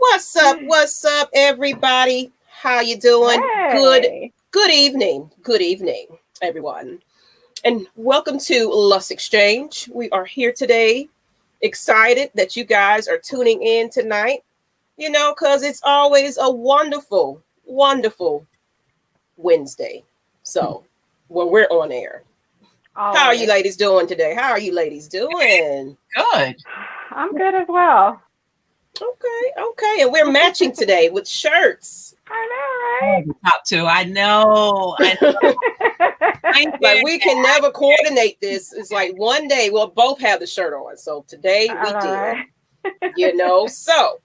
What's up? What's up, everybody? How you doing? Hey. Good evening. Good evening, everyone. And welcome to Lush Exchange. We are here today. Excited that you guys are tuning in tonight. You know, because it's always a wonderful, wonderful Wednesday. So, when we're on air. Always. How are you ladies doing today? How are you ladies doing? Good. I'm good as well. Okay. And we're matching today with shirts. I Top two. I know. Like we can never coordinate this. It's like one day we'll both have the shirt on. So today we did. You know. So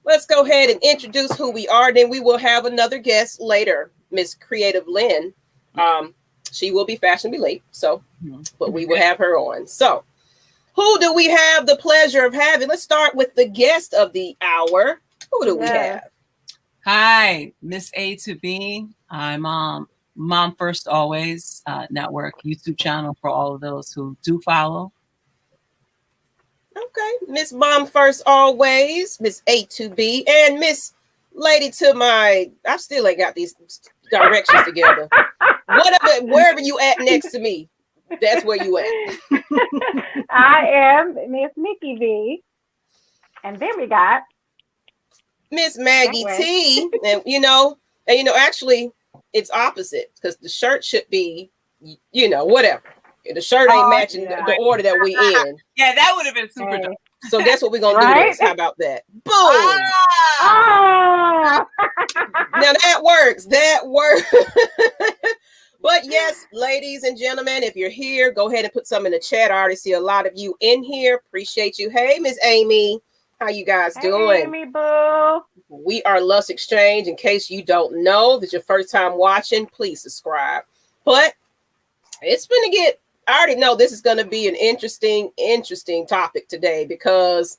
let's go ahead and introduce who we are. Then we will have another guest later, Miss Creative Lynn. She will be fashionably late, so but we will have her on. So who do we have the pleasure of having? Let's start with the guest of the hour. Who do we have? Hi, Miss A to B. I'm Mom First Alwayz network YouTube channel for all of those who do follow. Okay, Miss Mom First Alwayz, Miss A to B, and Miss Lady to my. I still ain't got these directions together. Whatever, wherever you at next to me, that's where you at. I am Miss Nikki V, and then we got Miss Maggie T, and actually it's opposite because the shirt should be, whatever. The shirt ain't matching the order that we in. Yeah, that would have been super dope. So that's what we're gonna do this. How about that? Boom! Now that works. That works. But yes, ladies and gentlemen, if you're here, go ahead and put some in the chat. I already see a lot of you in here. Appreciate you. Hey, Miss Amy, how you guys doing? Amy boo. We are Lush Exchange. In case you don't know, this is your first time watching, please subscribe. But it's going to get. I already know this is going to be an interesting topic today because,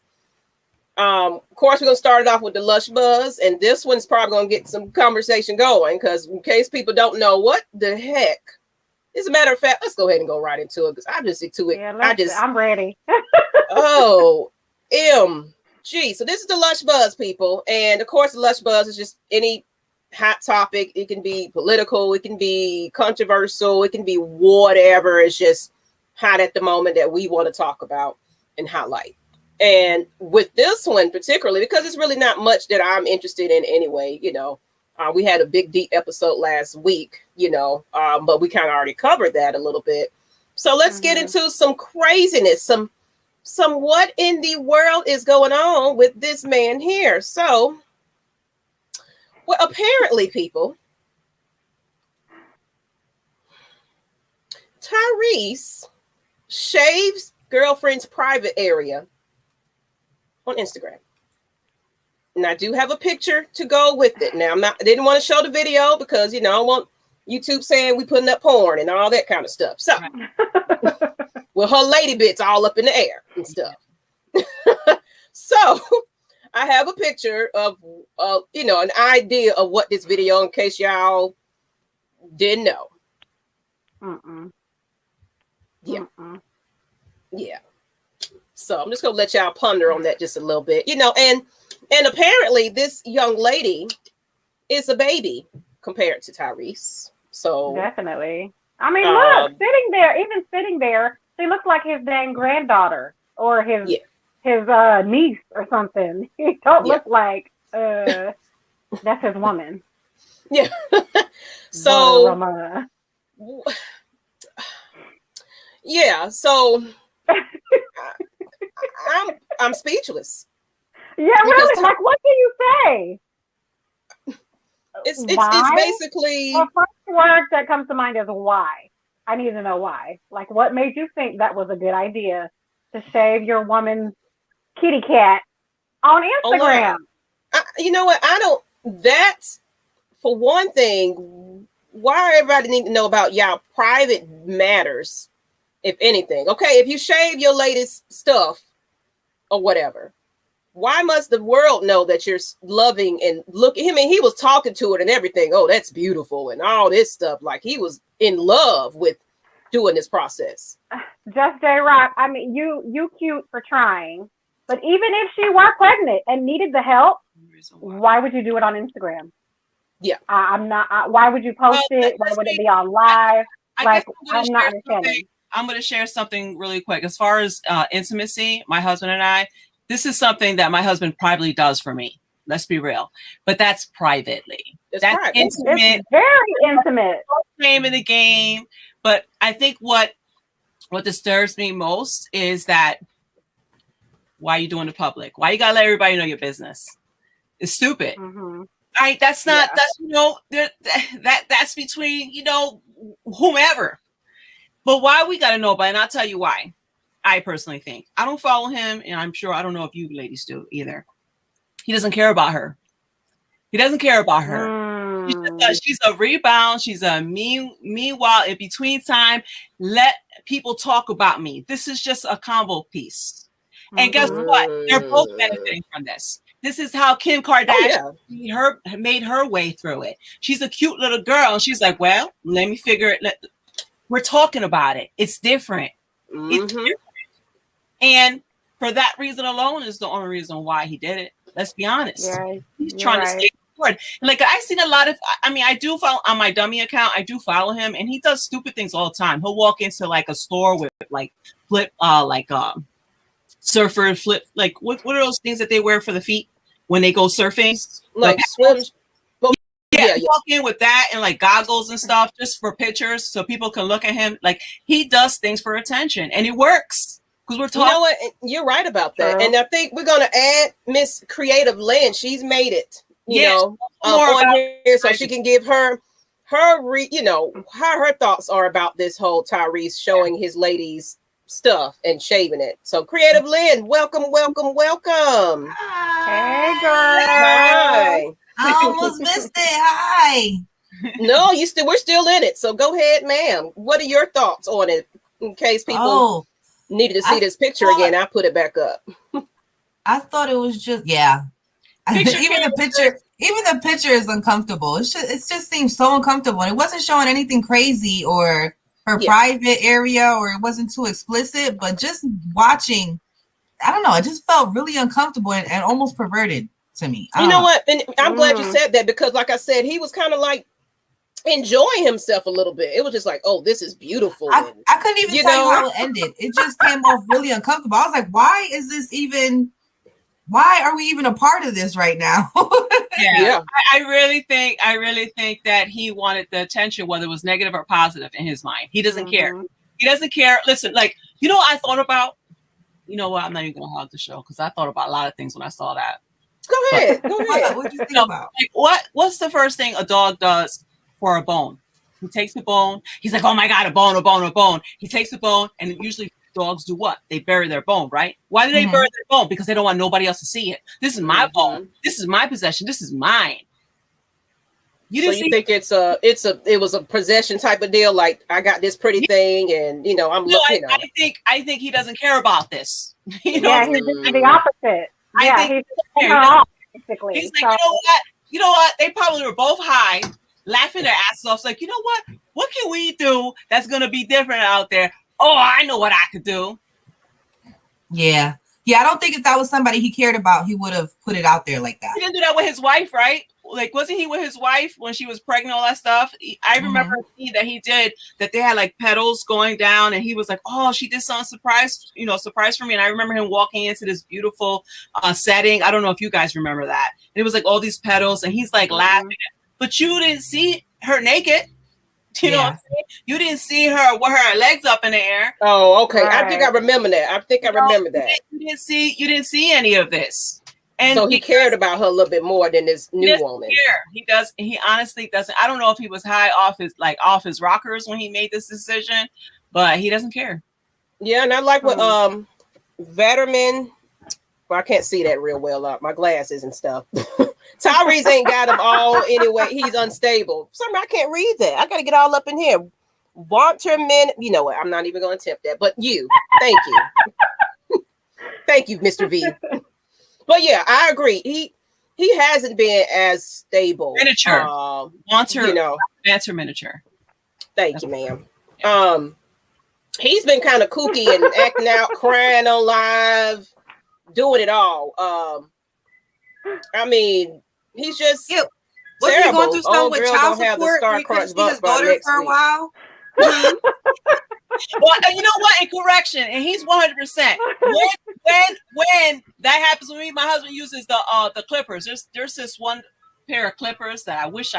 of course, we're going to start it off with the Lush Buzz, and this one's probably going to get some conversation going because in case people don't know what the heck. As a matter of fact, let's go ahead and go right into it because I'm just into it. Yeah, I'm ready. OMG. So this is the Lush Buzz, people. And of course, the Lush Buzz is just any hot topic. It can be political, it can be controversial, it can be whatever. It's just hot at the moment that we want to talk about and highlight. And with this one particularly, because it's really not much that I'm interested in anyway, we had a big deep episode last week, but we kind of already covered that a little bit. So let's get into some craziness, some what in the world is going on with this man here. So, well, apparently, people, Tyrese shaves girlfriend's private area on Instagram. And I do have a picture to go with it. Now, I didn't want to show the video because, I don't want YouTube saying we putting up porn and all that kind of stuff. So, well, her lady bits all up in the air and stuff. So, I have a picture of, an idea of what this video, in case y'all didn't know. Yeah. So I'm just gonna let y'all ponder on that just a little bit, and apparently this young lady is a baby compared to Tyrese. So definitely. I mean, look, sitting there, she looks like his dang granddaughter or his niece or something. He don't look like that's his woman. Yeah. So yeah, so I'm speechless. Yeah, really. Like, what do you say? It's basically the first word that comes to mind is why. I need to know why. Like, what made you think that was a good idea to shave your woman's kitty cat on Instagram? You know what? I don't. That's for one thing. Why everybody need to know about y'all private matters, if anything. Okay, if you shave your latest stuff or whatever, why must the world know that you're loving and look at him? And he was talking to it and everything. Oh, that's beautiful and all this stuff. Like he was in love with doing this process. Just J-Rock. I mean, you cute for trying, but even if she were pregnant and needed the help, reason why. Why would you do it on Instagram? Yeah. I'm not. Why would you post it? Why would it be on live? I'm not understanding. I'm going to share something really quick. As far as intimacy, my husband and I, this is something that my husband privately does for me. Let's be real. But that's privately. That's private. Intimate. It's very intimate. Name in the game. But I think what disturbs me most is that why are you doing it public? Why you got to let everybody know your business? It's stupid. Mm-hmm. Right? That's not, that's between, whomever. But why we got to know about it, and I'll tell you why. I personally think. I don't follow him, and I'm sure I don't know if you ladies do either. He doesn't care about her. He doesn't care about her. She's a rebound. She's a meanwhile, in between time, let people talk about me. This is just a combo piece. And guess what? They're both benefiting from this. This is how Kim Kardashian made her way through it. She's a cute little girl. And she's like, well, let me figure it. We're talking about it. It's different. It's different. And for that reason alone is the only reason why he did it. Let's be honest. Yeah, he's trying to stay forward. Like I've seen a lot of, I do follow on my dummy account. I do follow him, and he does stupid things all the time. He'll walk into like a store with like flip, surfer flip, like what are those things that they wear for the feet when they go surfing? Like swims. Yeah, walk in with that and like goggles and stuff just for pictures so people can look at him. Like he does things for attention, and it works. We're talking. You know what? You're right about that. And I think we're going to add Miss Creative Lynn. She's made it, on here so she can give her her thoughts are about this whole Tyrese showing his ladies stuff and shaving it. So Creative Lynn, welcome. Hi. Hey, girl. Hi. I almost missed it. Hi. No, we're still in it. So go ahead, ma'am. What are your thoughts on it in case people needed to see this picture again? I put it back up. I thought it was just even the picture is uncomfortable. It just seems so uncomfortable. It wasn't showing anything crazy or her private area, or it wasn't too explicit. But just watching, I don't know. It just felt really uncomfortable and almost perverted to me. You know what? And I'm glad you said that because, like I said, he was kind of like enjoying himself a little bit. It was just like, oh, this is beautiful. I couldn't even tell you how it ended. It just came off really uncomfortable. I was like, why are we even a part of this right now? I really think that he wanted the attention, whether it was negative or positive, in his mind. He doesn't care. He doesn't care. Listen, like, I thought about, you know what? I'm not even gonna hog the show because I thought about a lot of things when I saw that. Go ahead. What do you think about? Like, what's the first thing a dog does for a bone? He takes the bone. He's like, oh my God, a bone. He takes the bone, and usually dogs do what? They bury their bone, right? Why do they bury their bone? Because they don't want nobody else to see it. This is my bone. This is my possession. This is mine. You think it was a possession type of deal? Like, I got this pretty thing, and I'm looking. I think he doesn't care about this. He's the opposite. Basically. He's like, you know what? They probably were both high, laughing their asses off. It's like, you know what? What can we do that's gonna be different out there? Oh, I know what I could do. Yeah. I don't think if that was somebody he cared about, he would have put it out there like that. He didn't do that with his wife, right? Like, wasn't he with his wife when she was pregnant, all that stuff? I remember that he did, that they had like petals going down, and he was like, oh, she did something surprise for me. And I remember him walking into this beautiful setting. I don't know if you guys remember that. And it was like all these petals, and he's like laughing. But you didn't see her naked. You know what I'm saying? You didn't see her with her legs up in the air. Oh, okay. Right. I think I remember that. You didn't see any of this. And so he cared about her a little bit more than this new woman. He does. He honestly doesn't. I don't know if he was high off his rockers when he made this decision, but he doesn't care. Yeah, and I like what Vetterman. Well, I can't see that real well up my glasses and stuff. Tyrese ain't got them all anyway. He's unstable. Sorry, I can't read that. I got to get all up in here. Wanterman, you know what? I'm not even going to attempt that. But thank you. Thank you, Mr. V. But yeah, I agree. He hasn't been as stable. Miniature. Wanter miniature. Thank you, ma'am. He's been kind of kooky and acting out, crying on live, doing it all. I mean, he's just wasn't he going terrible. through something with child support? We couldn't see his daughter for a while. Well, you know what? In correction, and he's 100%. When that happens with me, my husband uses the clippers. There's this one pair of clippers that I wish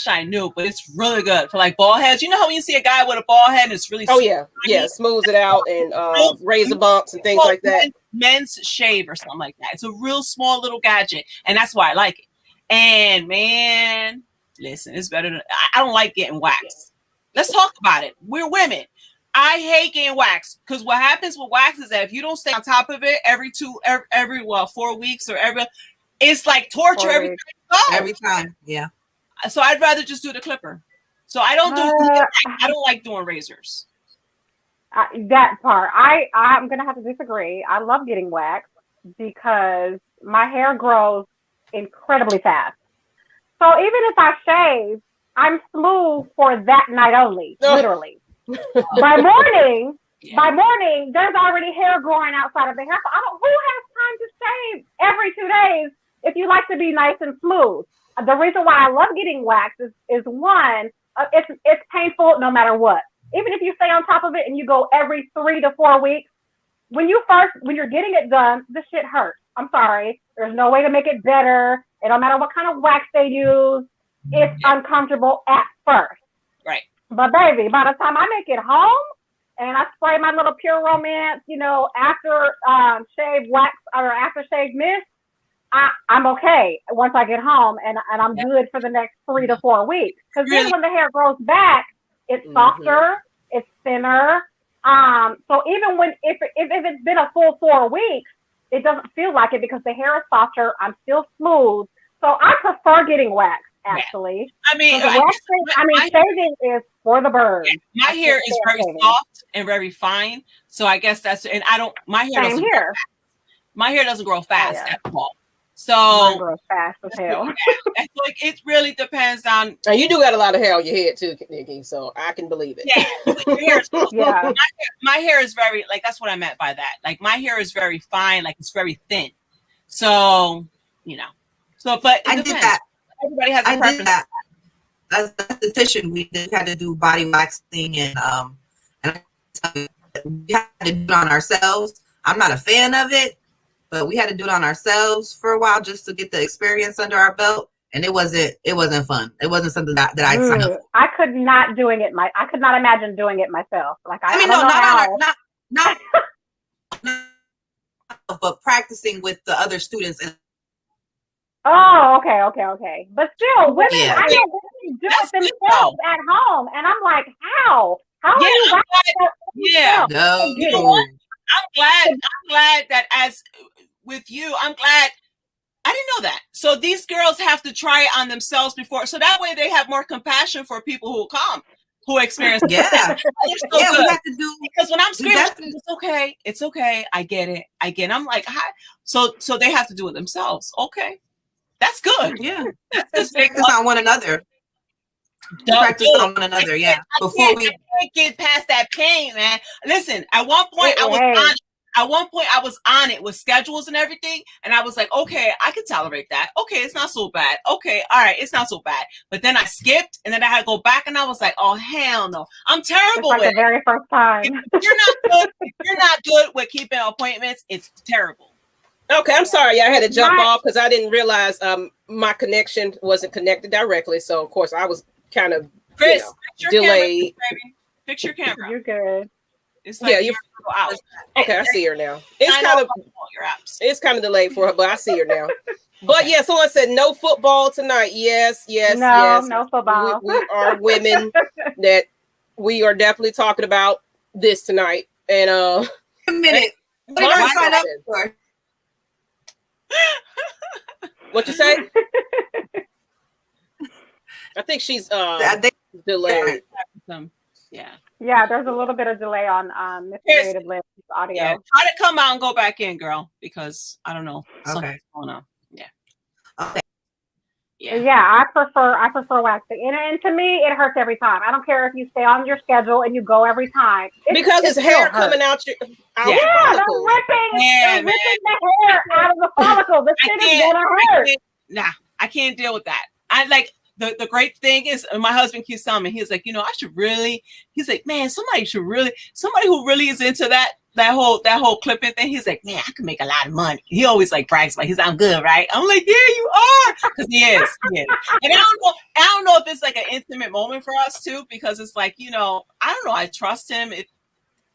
I knew, but it's really good for like bald heads. You know how when you see a guy with a bald head, it's really smooths it out and razor bumps and things like that. Men's shave or something like that. It's a real small little gadget, and that's why I like it. And man, listen, it's better than I don't like getting waxed. Let's talk about it. We're women. I hate getting waxed because what happens with wax is that if you don't stay on top of it every 4 weeks or it's like torture every time. Every time, yeah. So I'd rather just do the clipper. So I don't I don't like doing razors. That part, I'm gonna have to disagree. I love getting waxed because my hair grows incredibly fast. So even if I shave, I'm smooth for that night only, literally. By morning, there's already hair growing outside of the hair. Who has time to shave every 2 days if you like to be nice and smooth? The reason why I love getting waxed is one, it's painful no matter what. Even if you stay on top of it and you go every 3 to 4 weeks, when you're getting it done, the shit hurts. I'm sorry. There's no way to make it better. It don't matter what kind of wax they use. It's uncomfortable at first. Right. But baby, by the time I make it home and I spray my little Pure Romance, after shave wax or after shave mist, I'm okay once I get home and I'm good for the next 3 to 4 weeks. Because then when the hair grows back, it's softer, it's thinner. So even if it's been a full 4 weeks, it doesn't feel like it because the hair is softer. I'm still smooth. So I prefer getting waxed, actually. Yeah. Shaving is for the birds. My hair is very soft and very fine. So I guess my hair doesn't grow fast at all. So mine grows fast as hell. Like it really depends on. And you do got a lot of hair on your head too, Nikki. So I can believe it. Yeah, my hair is very that's what I meant by that. Like my hair is very fine, like it's very thin. So but I did that. Everybody has a preference. That. As a esthetician, we had to do body waxing and we had to do it on ourselves. I'm not a fan of it, but we had to do it on ourselves for a while just to get the experience under our belt, and it wasn't fun. It wasn't something that I signed up for. I could not imagine doing it myself. But practicing with the other students. Oh, okay. But still, women, I know women do it themselves at home, and I'm like, how? How are you? No. You know what? I'm glad that as with you, I'm glad I didn't know that. So these girls have to try it on themselves before, so that way they have more compassion for people who come, who experience. We have to do because when I'm screaming, it's okay. I get it. I'm like, hi. So they have to do it themselves. Okay. That's good. Yeah. That's practice on one another. Practice on one another, yeah. I can't get past that pain, man. Listen, at one point I was on it with schedules and everything, and I was like, okay, I can tolerate that. Okay, it's not so bad. Okay, all right, it's not so bad. But then I skipped, and then I had to go back, and I was like, oh hell no, I'm terrible with the very first time. If you're not good with keeping appointments, it's terrible. Okay, I'm sorry. I had to jump off because I didn't realize my connection wasn't connected directly. So, of course, I was kind of delayed. Fix your camera. You're good. It's like you're out. Okay, I see her now. It's kind of delayed for her, but I see her now. But yeah, someone said no football tonight. Yes. No football. We are women that we are definitely talking about this tonight. And a minute. What did I sign up for? What you say? I think she's delayed. Yeah, there's a little bit of delay on Miss Creative Lynn's audio. Yeah, try to come out and go back in, girl, because I don't know. Okay. Going on. Yeah. Okay. Yeah, I prefer waxing, and to me, it hurts every time. I don't care if you stay on your schedule and you go every time because it's hair coming out your they're ripping the hair out of the follicle. This shit is gonna hurt. I can't deal with that. I like the great thing is my husband keeps telling me, he's like, he's like, man, somebody who really is into that whole clipping thing. He's like, man, I can make a lot of money. He always like brags about, I'm good, right? I'm like, yeah, you are, because he is. And I don't know if it's like an intimate moment for us too, because it's like, I don't know, I trust him.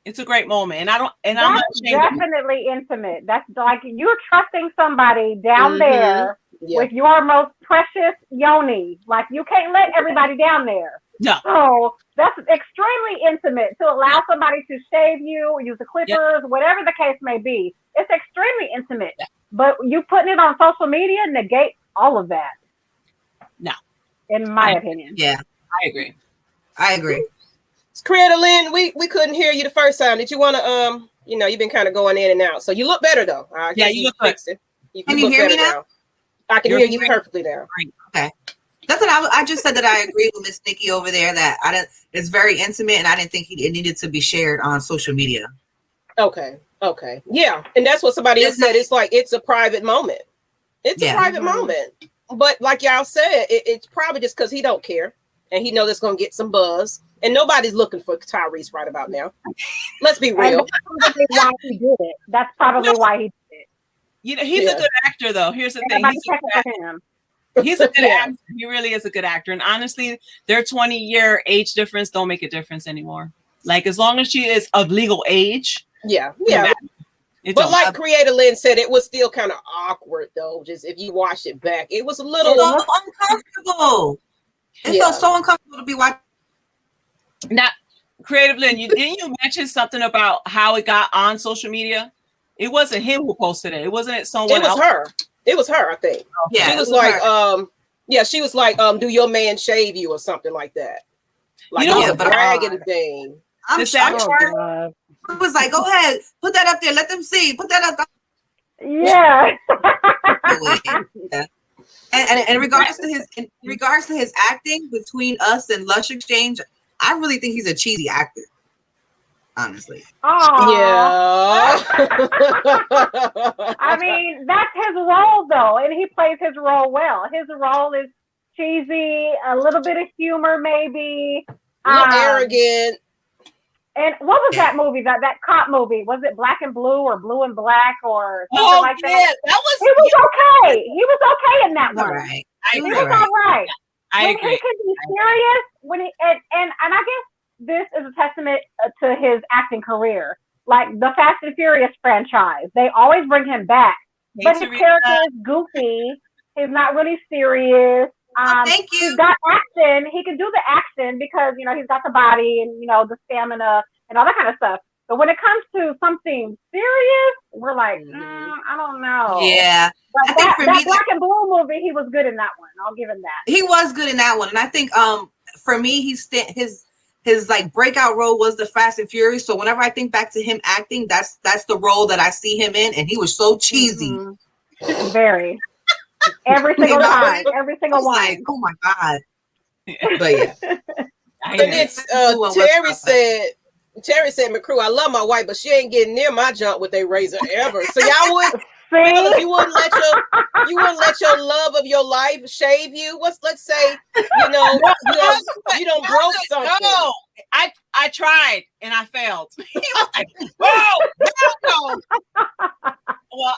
It's a great moment, I'm not definitely intimate. That's like you're trusting somebody down there with your most precious yoni. Like you can't let everybody down there. No. So that's extremely intimate to allow somebody to shave you or use the clippers, whatever the case may be. It's extremely intimate. Yeah. But you putting it on social media negates all of that. No. In my opinion. Yeah, I agree. Creator Lynn, we couldn't hear you the first time. Did you want to you've been kind of going in and out, so you look better though. You look good. Can you hear me now? I can hear you perfectly now. Okay, that's what I just said, that I agree with Miss Nikki over there, that it's very intimate, and I didn't think it needed to be shared on social media. Okay, yeah, and that's what somebody else said. It's like it's a private moment. It's a private moment, but like y'all said, it's probably just because he don't care and he knows it's gonna get some buzz. And nobody's looking for Tyrese right about now. Let's be real. That's probably why he did it. He's a good actor, though. Here's the thing. He's a good actor. He really is a good actor. And honestly, their 20-year age difference don't make a difference anymore. Like, as long as she is of legal age. Yeah. But like Creator Lynn said, it was still kind of awkward, though. Just if you watch it back, it was a little uncomfortable. It felt so uncomfortable to be watching. Now, Creative Lynn, didn't you mention something about how it got on social media? It wasn't him who posted it. It wasn't someone else. It was her, I think. Yeah, she was like, she was like, do your man shave you or something like that? Like a bragging thing. I'm sure. It was like, go ahead, put that up there, let them see, put that up there. Yeah. And in regards to his acting between us and Lush Exchange, I really think he's a cheesy actor, honestly. Oh yeah. I mean, that's his role, though, and he plays his role well. His role is cheesy, a little bit of humor, maybe. A little arrogant. And what was that movie? That cop movie? Was it Black and Blue or Blue and Black or something like that? He was okay. He was okay in that one. Right. He was all right. I agree. He can be serious when he and I guess this is a testament to his acting career. Like the Fast and Furious franchise, they always bring him back, but his character is goofy. He's not really serious. Thank you. He's got action. He can do the action because he's got the body and the stamina and all that kind of stuff. But when it comes to something serious, we're like, I don't know. Yeah. But that Black and Blue movie, he was good in that one. I'll give him that. He was good in that one, and I think for me, his like breakout role was the Fast and Furious. So whenever I think back to him acting, that's the role that I see him in, and he was so cheesy. Mm-hmm. Very. Every single time. Every single one. Like, oh my God. But yeah. And it's Terry said, McCrew, I love my wife, but she ain't getting near my junk with a razor ever. So y'all would, you wouldn't let your love of your life shave you. Let's say, you don't broke something. No, I tried and I failed. He was like, whoa, no. Well,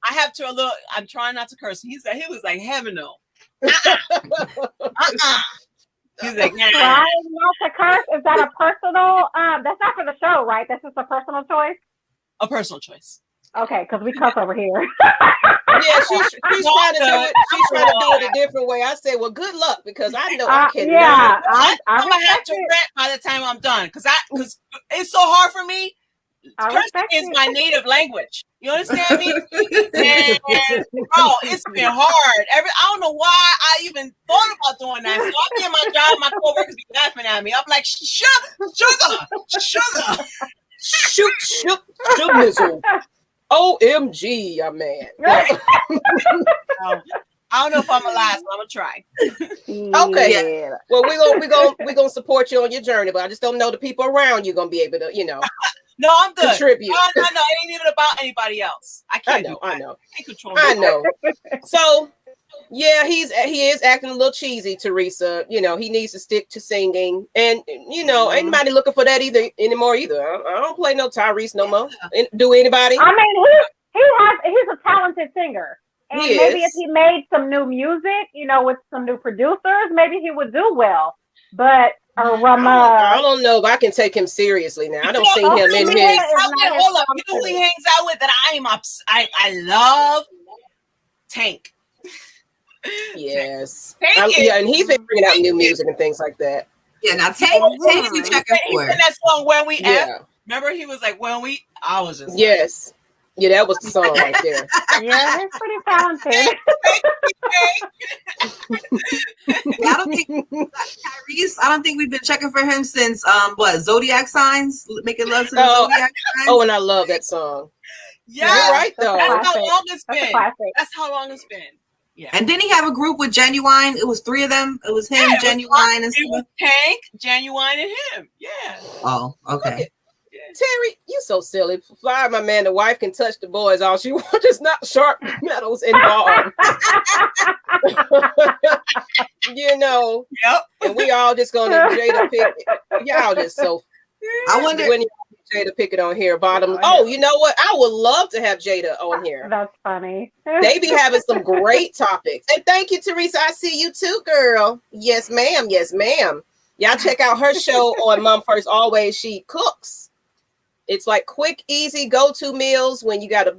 I have to I'm trying not to curse. He was like, heaven no. He's like, nah. Trying not to curse? Is that a personal? That's not for the show, right? That's just a personal choice. A personal choice. Okay, because we cuss over here. Yeah, she's trying to do it. She's trying to do it a different way. I said, well, good luck, because I know I cannot. Yeah, I'm gonna have to rap by the time I'm done, because it's so hard for me. Cursing is my native language. You understand me? And, bro, it's been hard. I don't know why I even thought about doing that. So I'm getting my job, my coworkers be laughing at me. I'm like, sugar, shoot, missile. OMG, man. I don't know if I'm gonna last, but I'm gonna try. Okay. Yeah. Well, we're gonna support you on your journey, but I just don't know the people around you gonna be able to, No, I'm good. Contribute. No, it ain't even about anybody else. I can't. I know. I can't control. I know. So, yeah, he is acting a little cheesy, Teresa. He needs to stick to singing, and ain't nobody looking for that anymore. I don't play no Tyrese no more. Do anybody? I mean, he's a talented singer, and maybe if he made some new music, with some new producers, maybe he would do well. But I don't know if I can take him seriously now. I don't see him in his. Hold up, who he hangs out with that I love? Tank. Yes. And he's been bringing out new music and things like that. Yeah, now Tank we checking for. That song When We F. Remember he was like When We. I was just yes. Yeah, that was the song right there. Yeah, he's pretty talented. I don't think Tyrese. I don't think we've been checking for him since Zodiac Signs, Making Love to the Zodiac Signs. Oh, and I love that song. Yeah, you're right though. That's how long it's been. That's how long it's been. Yeah. And didn't he have a group with Genuine? It was 3 of them. It was him, Genuine, and stuff. Tank, Genuine, and him. Yeah. Oh, okay. Terry, you so silly. Fly, my man, the wife can touch the boys. All she wants is not sharp metals involved. Yep. And we all just gonna Jada pick it. Y'all just so. I wonder when Jada pick it on here. Bottom. Oh, you know what? I would love to have Jada on here. That's funny. They be having some great topics. And thank you, Teresa. I see you too, girl. Yes, ma'am. Yes, ma'am. Y'all check out her show on Mom First Alwayz. She cooks. It's like quick, easy go-to meals when you got a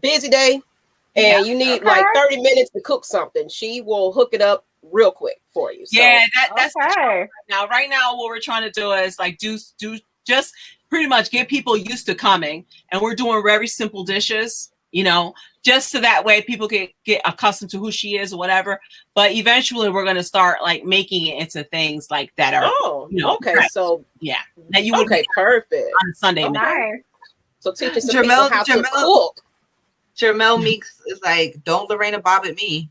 busy day and you need like 30 minutes to cook something. She will hook it up real quick for you. So, that's okay. Right now, what we're trying to do is like do just pretty much get people used to coming, and we're doing very simple dishes, just so that way people get accustomed to who she is or whatever. But eventually we're going to start like making it into things like that are, okay. Right. So that you would perfect on Sunday. Okay. So teaching some people how to cook. Jermel Meeks is like, don't Lorena Bob at me.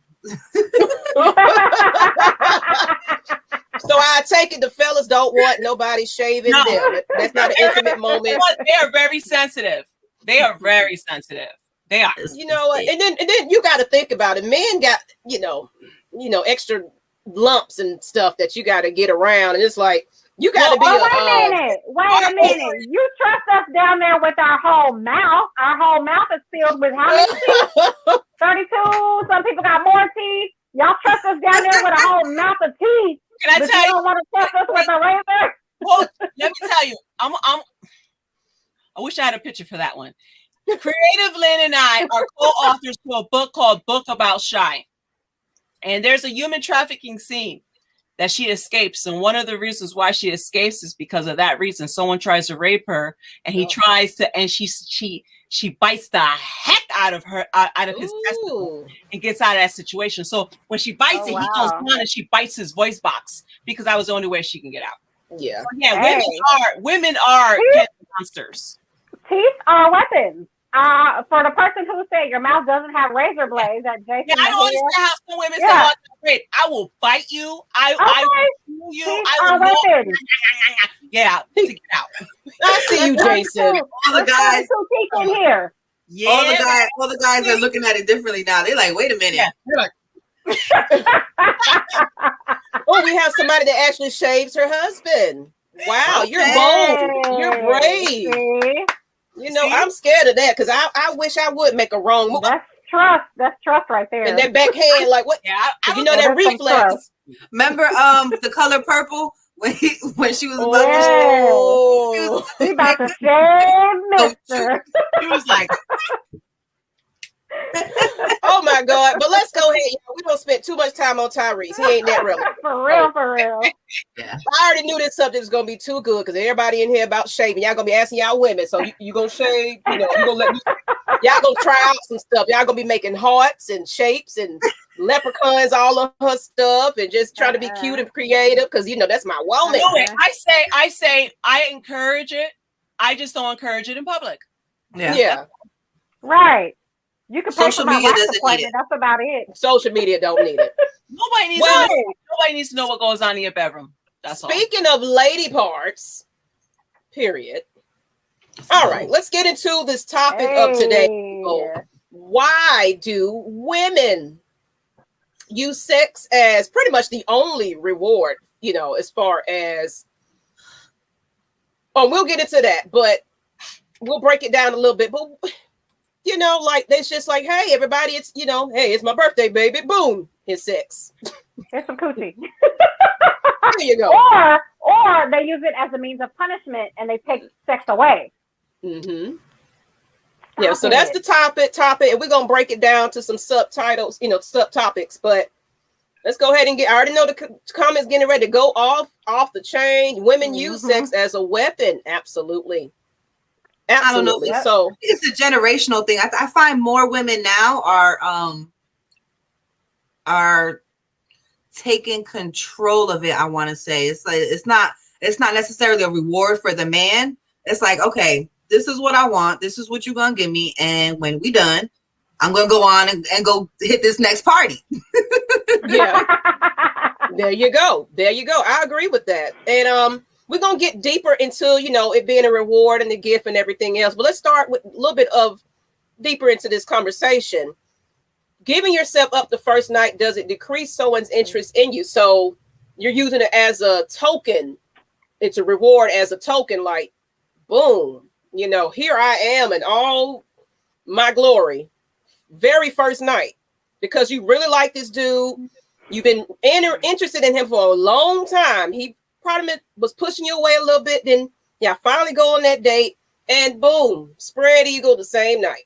So I take it the fellas don't want nobody shaving them. That's not an intimate moment. They are very sensitive. They are very sensitive. They are. You know what? And then you got to think about it. Men got, extra lumps and stuff that you got to get around. And it's like, you got to be Wait a minute. You trust us down there with our whole mouth. Our whole mouth is filled with how many teeth? 32. Some people got more teeth. Y'all trust us down there with a whole mouth of teeth. Can I tell you? Don't want to trust us with a razor? Well, let me tell you. I wish I had a picture for that one. Creative Lynn and I are co-authors to a book called Book About Shy. And there's a human trafficking scene that she escapes. And one of the reasons why she escapes is because of that reason. Someone tries to rape her and he tries to, and she bites the heck out of her, out of his testicle and gets out of that situation. So when she bites he goes down and she bites his voice box because that was the only way she can get out. Yeah. So yeah. Women are monsters. Teeth are weapons. For the person who said your mouth doesn't have razor blades, that Jason. Yeah, I don't understand how some women say, "Great, I will bite you. I will you. Teeth I will weapons. Get out. To get out." I see you, Jason. All the guys in here. Yeah. All the guys are looking at it differently now. They're like, "Wait a minute." Yeah. They're like, oh, we have somebody that actually shaves her husband. Wow, you're bold. You're brave. I'm scared of that because I wish I would make a wrong move. That's trust. That's trust right there. And that backhand, like what? Yeah, that reflex. Remember The Color Purple when she was he about to shave Mister. He was like, oh my God. But let's go ahead. We don't spend too much time on Tyrese. He ain't that relevant. For real. Yeah. I already knew this subject was gonna be too good because everybody in here about shaving. Y'all gonna be asking y'all women. So you gonna shave, you gonna let me y'all gonna try out some stuff. Y'all gonna be making hearts and shapes and leprechauns, all of her stuff, and just trying to be cute and creative because that's my woman. I say I encourage it. I just don't encourage it in public. Yeah. Right. You can pay for my wax appointment. That's about it. Social media don't need it. Nobody needs to know what goes on in your bedroom. That's all. Speaking of lady parts, period. All right, let's get into this topic of today. Why do women use sex as pretty much the only reward, as far as, we'll get into that, but we'll break it down a little bit. But, like, it's just like, hey, everybody, it's, hey, it's my birthday, baby. Boom, it's sex. Here's some coochie. There you go. Or they use it as a means of punishment and they take sex away. Mm-hmm. Yeah, so that's the topic, and we're gonna break it down to some subtitles, subtopics. But let's go ahead and I already know the comments getting ready to go off the chain. Women use sex as a weapon. Absolutely. I don't know. So it's a generational thing. I find more women now are taking control of it. I want to say it's like it's not necessarily a reward for the man. It's like, okay, this is what I want. This is what you're gonna give me, and when we done, I'm gonna go on and go hit this next party. Yeah, there you go. I agree with that, and we're gonna get deeper into it being a reward and the gift and everything else. But let's start with a little bit of deeper into this conversation. Giving yourself up the first night, does it decrease someone's interest in you? So you're using it as a token. It's a reward as a token, like, boom, here I am in all my glory. Very first night, because you really like this dude. You've been interested in him for a long time. He probably was pushing you away a little bit. Then, finally go on that date, and boom, spread eagle the same night.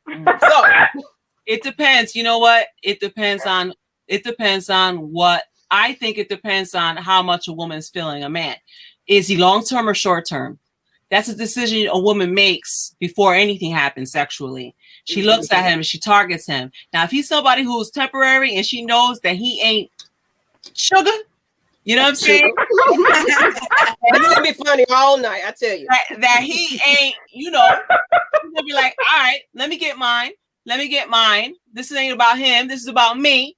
So it depends. You know what? It depends on what I think. It depends on how much a woman's feeling a man. Is he long-term or short-term? That's a decision a woman makes before anything happens sexually. She looks at him and she targets him. Now, if he's somebody who's temporary and she knows that he ain't sugar, you know what I'm saying? It's gonna be funny all night, I tell you. That he ain't, she's gonna be like, all right, let me get mine. This ain't about him. This is about me.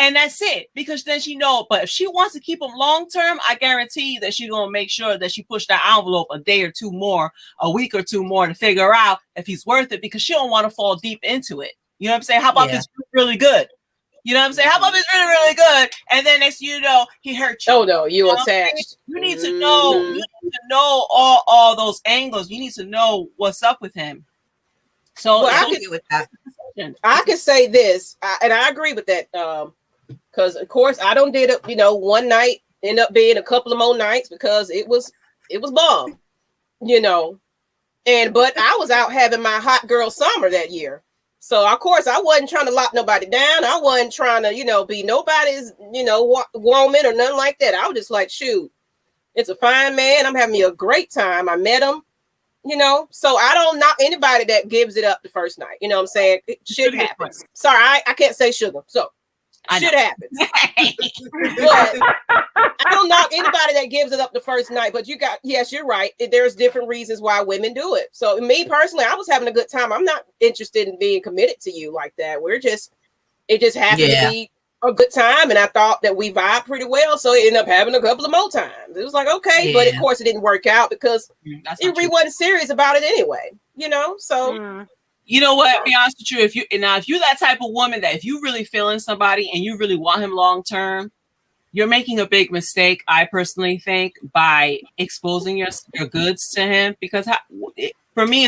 And that's it, because then she knows. But if she wants to keep him long term, I guarantee you that she's gonna make sure that she push that envelope a day or two more, a week or two more, to figure out if he's worth it, because she don't want to fall deep into it. You know what I'm saying? How about this really good? You know what I'm saying? How about this really, really good? And then next he hurt you. Oh no, you attached. You need to know. You need to know all those angles. You need to know what's up with him. So, I can say this, and I agree with that. Because of course I don't did it, one night, end up being a couple of more nights because it was bomb, but I was out having my hot girl summer that year. So of course I wasn't trying to lock nobody down. I wasn't trying to, be nobody's, woman or nothing like that. I was just like, shoot, it's a fine man. I'm having me a great time. I met him, so I don't knock anybody that gives it up the first night. You know what I'm saying? Shit happens. Sorry, I can't say sugar. So shit happens. But I don't knock anybody that gives it up the first night. But yes, you're right. There's different reasons why women do it. So me personally, I was having a good time. I'm not interested in being committed to you like that. It just happened to be a good time. And I thought that we vibed pretty well. So I ended up having a couple of more times. It was like, okay, but of course it didn't work out because we wasn't serious about it anyway, so. You know what? Be honest with you. If you're that type of woman that if you really feeling somebody and you really want him long term, you're making a big mistake. I personally think by exposing your goods to him, because for me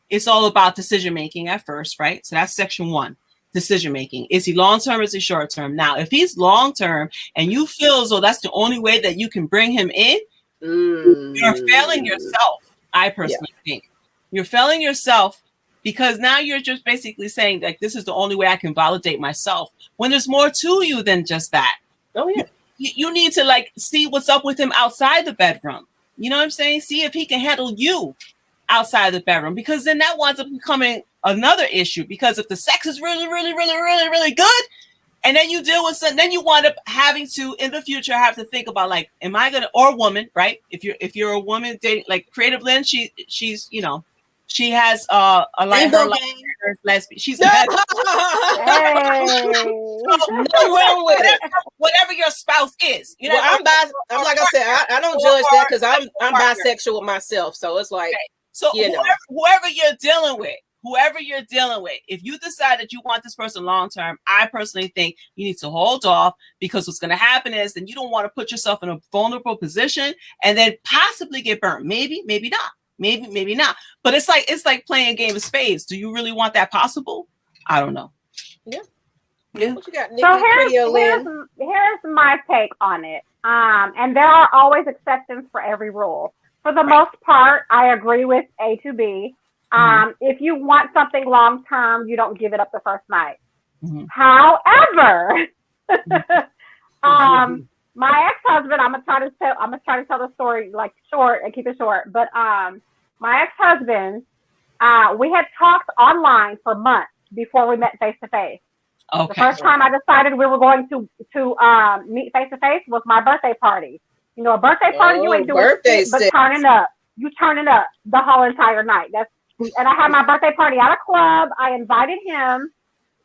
it's all about decision making at first, right? So that's section 1, decision making. Is he long term? Is he short term? Now, if he's long term and you feel as though that's the only way that you can bring him in, you're failing yourself. I personally think. You're failing yourself because now you're just basically saying like, this is the only way I can validate myself, when there's more to you than just that. Oh yeah. You need to see what's up with him outside the bedroom. You know what I'm saying? See if he can handle you outside the bedroom, because then that winds up becoming another issue, because if the sex is really, really, really, really, really good, and then you deal with something, then you wind up having to, in the future, have to think about or woman, right? If you're a woman dating, like Creative Lynn, she's She has a like her like lesbian. She's whatever your spouse is. You know, I'm like I said, I don't judge that because I'm bisexual myself. So it's like, so whoever you're dealing with, if you decide that you want this person long term, I personally think you need to hold off, because what's going to happen is then you don't want to put yourself in a vulnerable position and then possibly get burnt. Maybe not. Maybe not. But it's like playing a game of spades. Do you really want that possible? I don't know. Yeah. What you got, Nikki? So here's my take on it. And there are always exceptions for every rule. For the most part, I agree with A to B. If you want something long term, you don't give it up the first night. However, my ex-husband, I'm gonna try to tell the story like short and keep it short. But my ex-husband, we had talked online for months before we met face to face. Okay. The first time I decided we were going to meet face to face was my birthday party. You know, a birthday party, you ain't doing shit but turning up. You turning up the whole entire night. And I had my birthday party at a club. I invited him,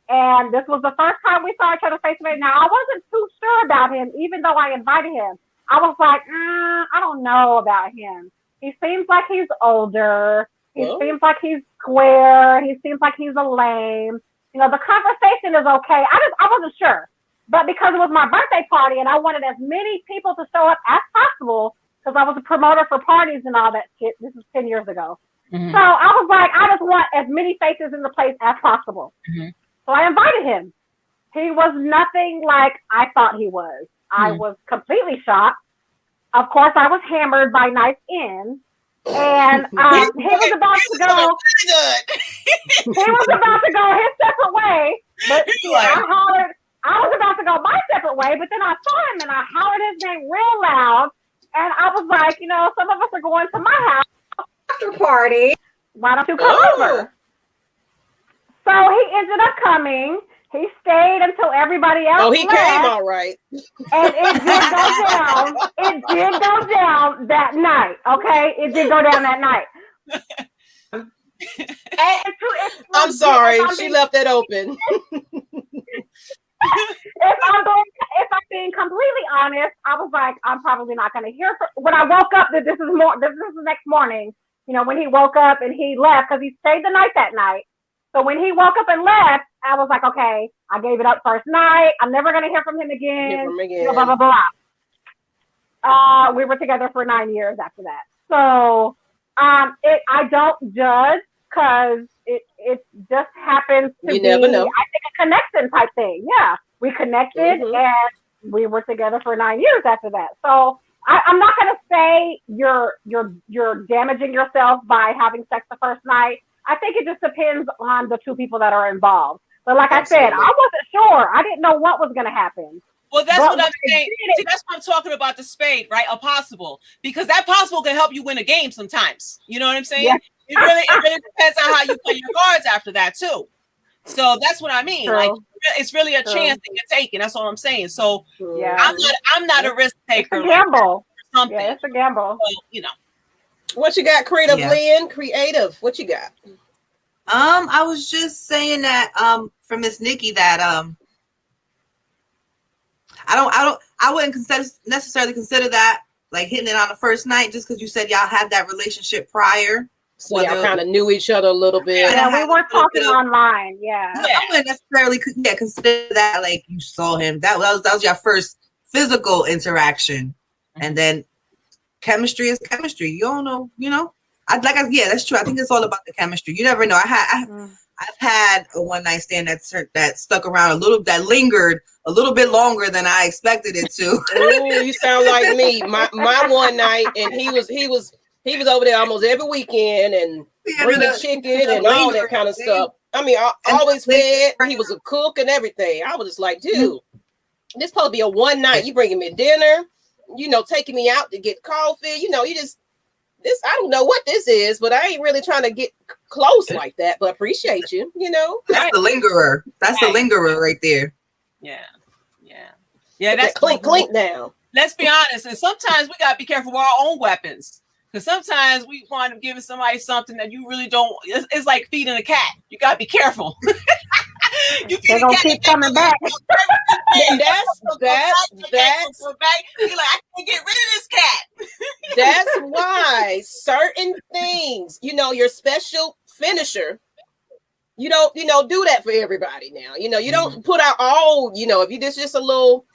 and this was the first time we saw each other face to face. Now, I wasn't too sure about him, even though I invited him. I was like, I don't know about him. He seems like he's older. He seems like he's square. He seems like he's a lame. You know, the conversation is okay. I wasn't sure. But because it was my birthday party and I wanted as many people to show up as possible, because I was a promoter for parties and all that shit. This is 10 years ago. So I was like, I just want as many faces in the place as possible. So I invited him. He was nothing like I thought he was. I was completely shocked. Of course, I was hammered by night in. And he was about to go. He was about to go his separate way. But I was about to go my separate way, but then I saw him and I hollered his name real loud. And I was like, you know, some of us are going to my house after party. Why don't you come over? So he ended up coming. He stayed until everybody else he left. Came all right. And it did go down. It did go down that night. Okay? It did go down that night. I'm sorry. She left it open. If I'm being completely honest, I was like, I'm probably not going to hear when I woke up. This is the next morning. You know, when he woke up and he left, because he stayed the night that night. So when he woke up and left, I was like, okay, I gave it up first night. I'm never going to hear from him again. You know, blah, blah, blah. We were together for 9 years after that. So I don't judge, because it just happens to be, never know. I think, a connection type thing. Yeah, we connected and we were together for 9 years after that. So I'm not going to say you're damaging yourself by having sex the first night. I think it just depends on the two people that are involved. But like I said, I wasn't sure. I didn't know what was going to happen. Well, that's what I'm saying. See, that's what I'm talking about, the spade, right? A possible. Because that possible can help you win a game sometimes. You know what I'm saying? Yeah. It really depends on how you play your cards after that, too. So that's what I mean. True. Like, it's really a chance that you're taking. That's all I'm saying. So I'm not a risk taker. It's a gamble. Something. Yeah, it's a gamble. So, you know. What you got, creative, Lynn? Creative. What you got? I was just saying that for Miss Nikki that I wouldn't necessarily consider that like hitting it on the first night, just because you said y'all had that relationship prior. So y'all kind of knew each other a little bit. Yeah, we were talking online. Yeah. I wouldn't necessarily consider that like you saw him. That was your first physical interaction, and then chemistry is chemistry. You don't know, you know. That's true. I think it's all about the chemistry. You never know. I've had a one night stand that stuck around that lingered a little bit longer than I expected it to. Ooh, you sound like me. My one night, and he was over there almost every weekend and bringing chicken and all that kind of stuff. I mean, I always fed. He was a cook and everything. I was just like, dude, this supposed to be a one night. You bringing me dinner, you know, taking me out to get coffee. You know, I don't know what this is, but I ain't really trying to get close like that. But appreciate you, you know. That's the lingerer. That's the lingerer right there. Yeah. That's clink down. Let's be honest, and sometimes we gotta be careful with our own weapons. Because sometimes we wind up giving somebody something that you really don't. It's like feeding a cat. You gotta be careful. They're gonna keep coming back. And that's you're like, I can't get rid of this cat. That's why certain things, your special finisher, you don't, do that for everybody now. You don't put out all, if you just a little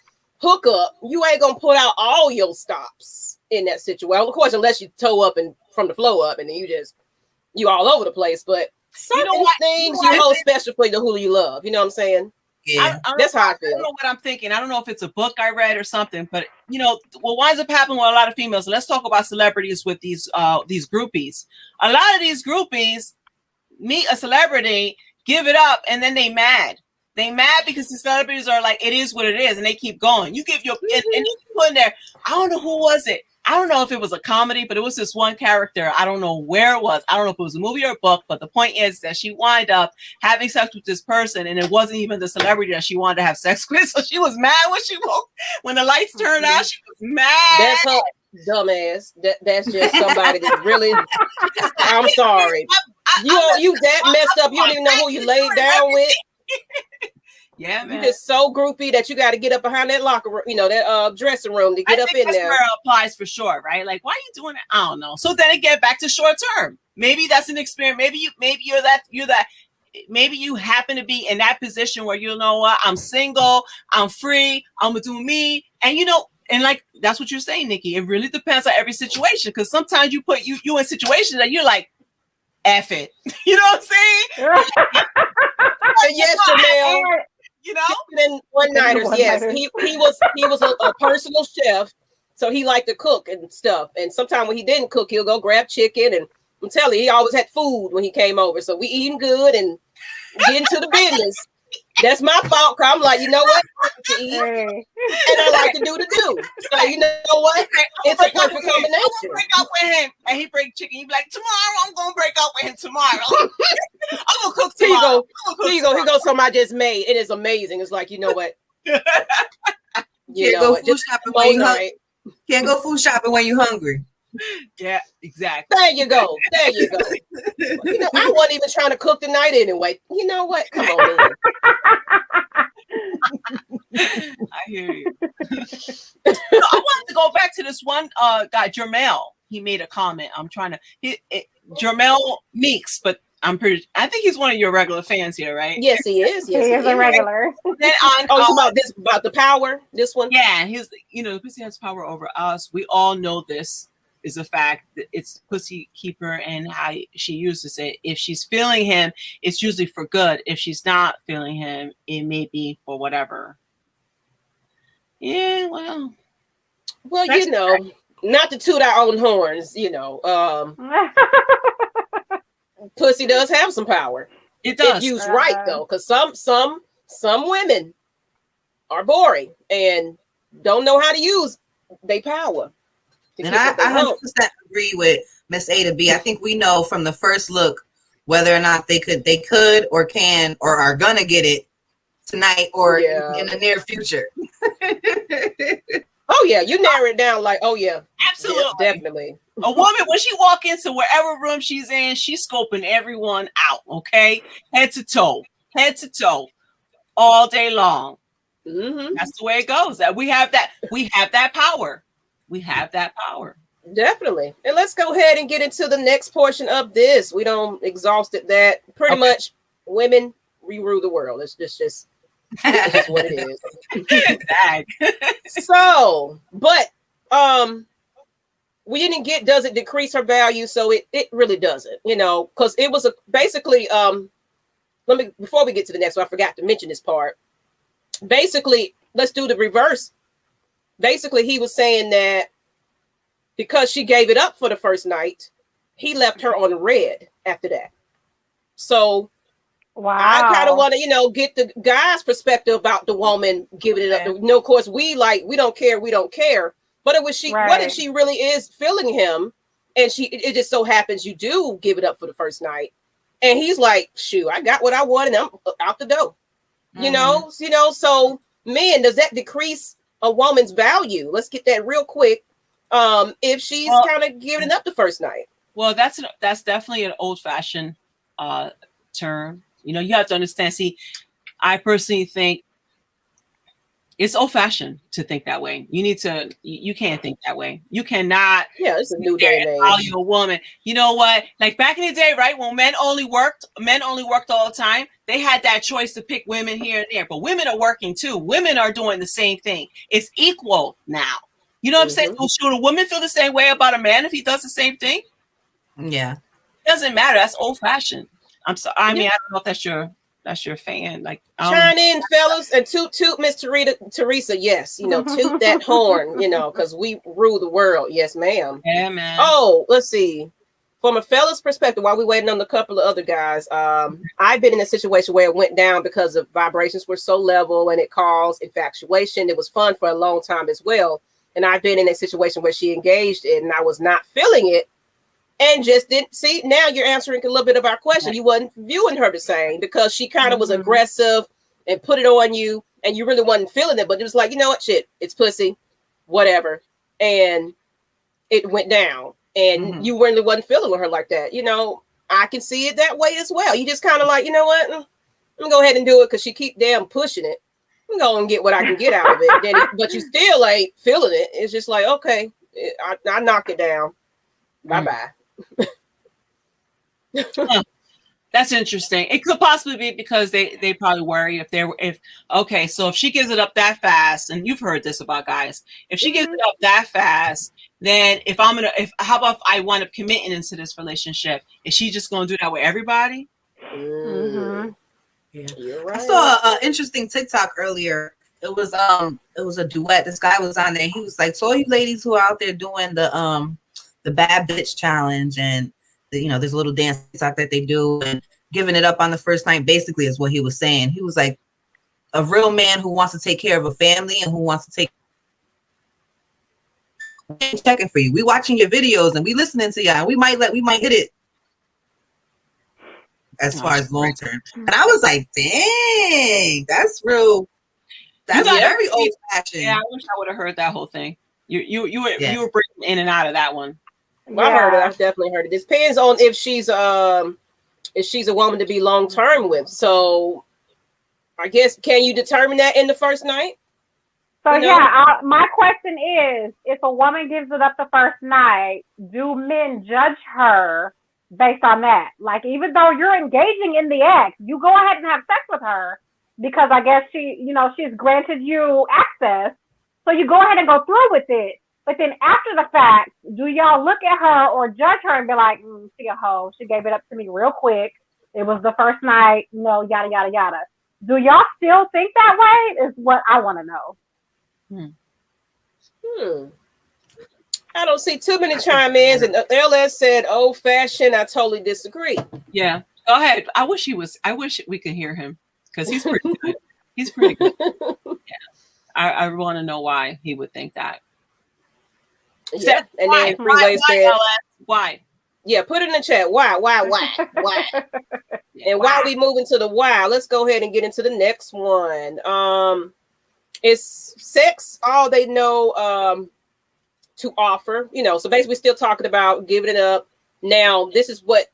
hookup, you ain't gonna put out all your stops in that situation. Well, of course, unless you toe up and from the flow up, and then you all over the place. But certain things you hold special for who you love. You know what I'm saying? Yeah, that's how I feel. I don't know what I'm thinking. I don't know if it's a book I read or something, but what winds up happening with a lot of females. Let's talk about celebrities with these groupies. A lot of these groupies meet a celebrity, give it up, and then they mad. They mad because the celebrities are like, it is what it is, and they keep going. You give your and you put in there. I don't know who was it. I don't know if it was a comedy, but it was this one character. I don't know where it was. I don't know if it was a movie or a book, but the point is that she wind up having sex with this person, and it wasn't even the celebrity that she wanted to have sex with. So she was mad when the lights turned out. She was mad. That's her dumbass. That's just somebody that really. I'm sorry. You that messed up. You don't even know who you laid down with. Yeah, man. You're just so groupie that you got to get up behind that locker room, that dressing room to get up in there. Where it applies for sure, right? Like, why are you doing it? I don't know. So then it get back to short term. Maybe that's an experience. Maybe you're that. Maybe you happen to be in that position where you know what? I'm single. I'm free. I'm gonna do me. And and like that's what you're saying, Nikki. It really depends on every situation because sometimes you put you in situations that you're like, F it. You know what I'm saying? Yes, Janelle. Then one-nighters, yes. He was a personal chef, so he liked to cook and stuff. And sometimes when he didn't cook, he'll go grab chicken. And I'm telling you, he always had food when he came over. So we eating good and getting to the business. That's my fault. Cause I'm like, you know what? I like to eat, and I like to do the do. So you know what? It's a perfect combination. I'm gonna break up with him, and he bring chicken. He be like, tomorrow I'm gonna break up with him tomorrow. I'm gonna cook tomorrow. Here you go. Here goes something I just made. It is amazing. It's like, you know what? Can't go food shopping when you hungry. Can't go food shopping when you're hungry. Yeah, exactly. There you go. I wasn't even trying to cook tonight anyway. You know what? Come on. I hear you. So I wanted to go back to this one guy, Jermel. He made a comment. I'm trying to Jermel Meeks, but I think he's one of your regular fans here, right? Yes, he is. Yes, he is a regular. Then about the power. This one. Yeah, the pussy has power over us. We all know this is a fact. It's pussy keeper and how she uses it. If she's feeling him, it's usually for good. If she's not feeling him, it may be for whatever. Yeah, well, not to toot our own horns, pussy does have some power. It does. If used right, though, because some women are boring and don't know how to use their power. And I 100% agree with Miss A to B. I think we know from the first look whether or not they could or can or are gonna get it tonight or in the near future. Oh yeah, you narrow it down like, oh yeah, absolutely, yeah, definitely. A woman, when she walk into wherever room she's in, she's scoping everyone out. Okay, head to toe, all day long. Mm-hmm. That's the way it goes. That we have that power. We have that power. Definitely. And let's go ahead and get into the next portion of this. We don't exhausted that. Pretty much women re-rule the world. It's just what it is. So, but we didn't get, does it decrease her value? So it really doesn't, because it was basically before we get to the next one, I forgot to mention this part. Basically, let's do the reverse. Basically, he was saying that because she gave it up for the first night, he left her on red after that. So wow. I kind of want to, get the guy's perspective about the woman giving it up. Of course, we don't care. But it was she. Right. What if she really is feeling him, and it just so happens you do give it up for the first night, and he's like, "Shoot, I got what I wanted. I'm out the door." Mm-hmm. So men, does that decrease a woman's value? Let's get that real quick. if she's kind of giving it up the first night. Well, that's definitely an old-fashioned term. You know, you have to understand. See, I personally think it's old-fashioned to think that way. You can't think that way. You cannot. Yeah, it's a new day and age. You're a woman. You know what? Like back in the day, right? When men only worked all the time. They had that choice to pick women here and there. But women are working too. Women are doing the same thing. It's equal now. You know what I'm saying? So should a woman feel the same way about a man if he does the same thing? Yeah. It doesn't matter. That's old-fashioned. I'm sorry. I mean, I don't know if that's your fan. Like, chime in, fellas, and toot Miss Teresa. Yes, you know, toot that horn. You know, because we rule the world. Yes, ma'am. Yeah, man. Oh, let's see. From a fella's perspective, while we waiting on a couple of other guys, I've been in a situation where it went down because the vibrations were so level and it caused infatuation. It was fun for a long time as well. And I've been in a situation where she engaged it and I was not feeling it. And just didn't see. Now you're answering a little bit of our question. You wasn't viewing her the same because she kind of was aggressive and put it on you, and you really wasn't feeling it. But it was like, you know what, shit, it's pussy, whatever, and it went down, and you really wasn't feeling her like that. You know, I can see it that way as well. You just kind of like, you know what, I'm gonna go ahead and do it because she keep damn pushing it. I'm gonna get what I can get out of it. But you still ain't feeling it. It's just like, okay, I knock it down. Bye bye. That's interesting. It could possibly be because they probably worry if she gives it up that fast, and you've heard this about guys, if she gives it up that fast, then how about if I wind up committing into this relationship, is she just gonna do that with everybody? Yeah. You're right. I saw an interesting TikTok earlier. It was a duet. This guy was on there. He was like, so all you ladies who are out there doing the bad bitch challenge and there's a little dance TikTok that they do and giving it up on the first night, basically is what he was saying. He was like, a real man who wants to take care of a family and who wants to checking for you. We watching your videos and we listening to you, and we might hit it as far as long term. And I was like, dang, that's real. That's very old fashioned. Yeah, I wish I would have heard that whole thing. You were breaking in and out of that one. Well, I heard it. I've definitely heard it. It depends on if she's a woman to be long term with. So I guess, can you determine that in the first night? So my question is, if a woman gives it up the first night, do men judge her based on that? Like, even though you're engaging in the act, you go ahead and have sex with her because I guess she's granted you access. So you go ahead and go through with it. But then after the fact, do y'all look at her or judge her and be like, she a hoe. She gave it up to me real quick. It was the first night, yada, yada, yada. Do y'all still think that way is what I want to know. I don't see too many chime-ins. And LS said old fashioned. I totally disagree. Yeah. Go ahead. I wish we could hear him because he's pretty good. He's pretty good. Yeah. I want to know why he would think that. Yeah, and then Freeway said, "Why?" Yeah, put it in the chat. Why? And while we move into the why, let's go ahead and get into the next one. Is sex all they know to offer? So basically, we're still talking about giving it up. Now, this is what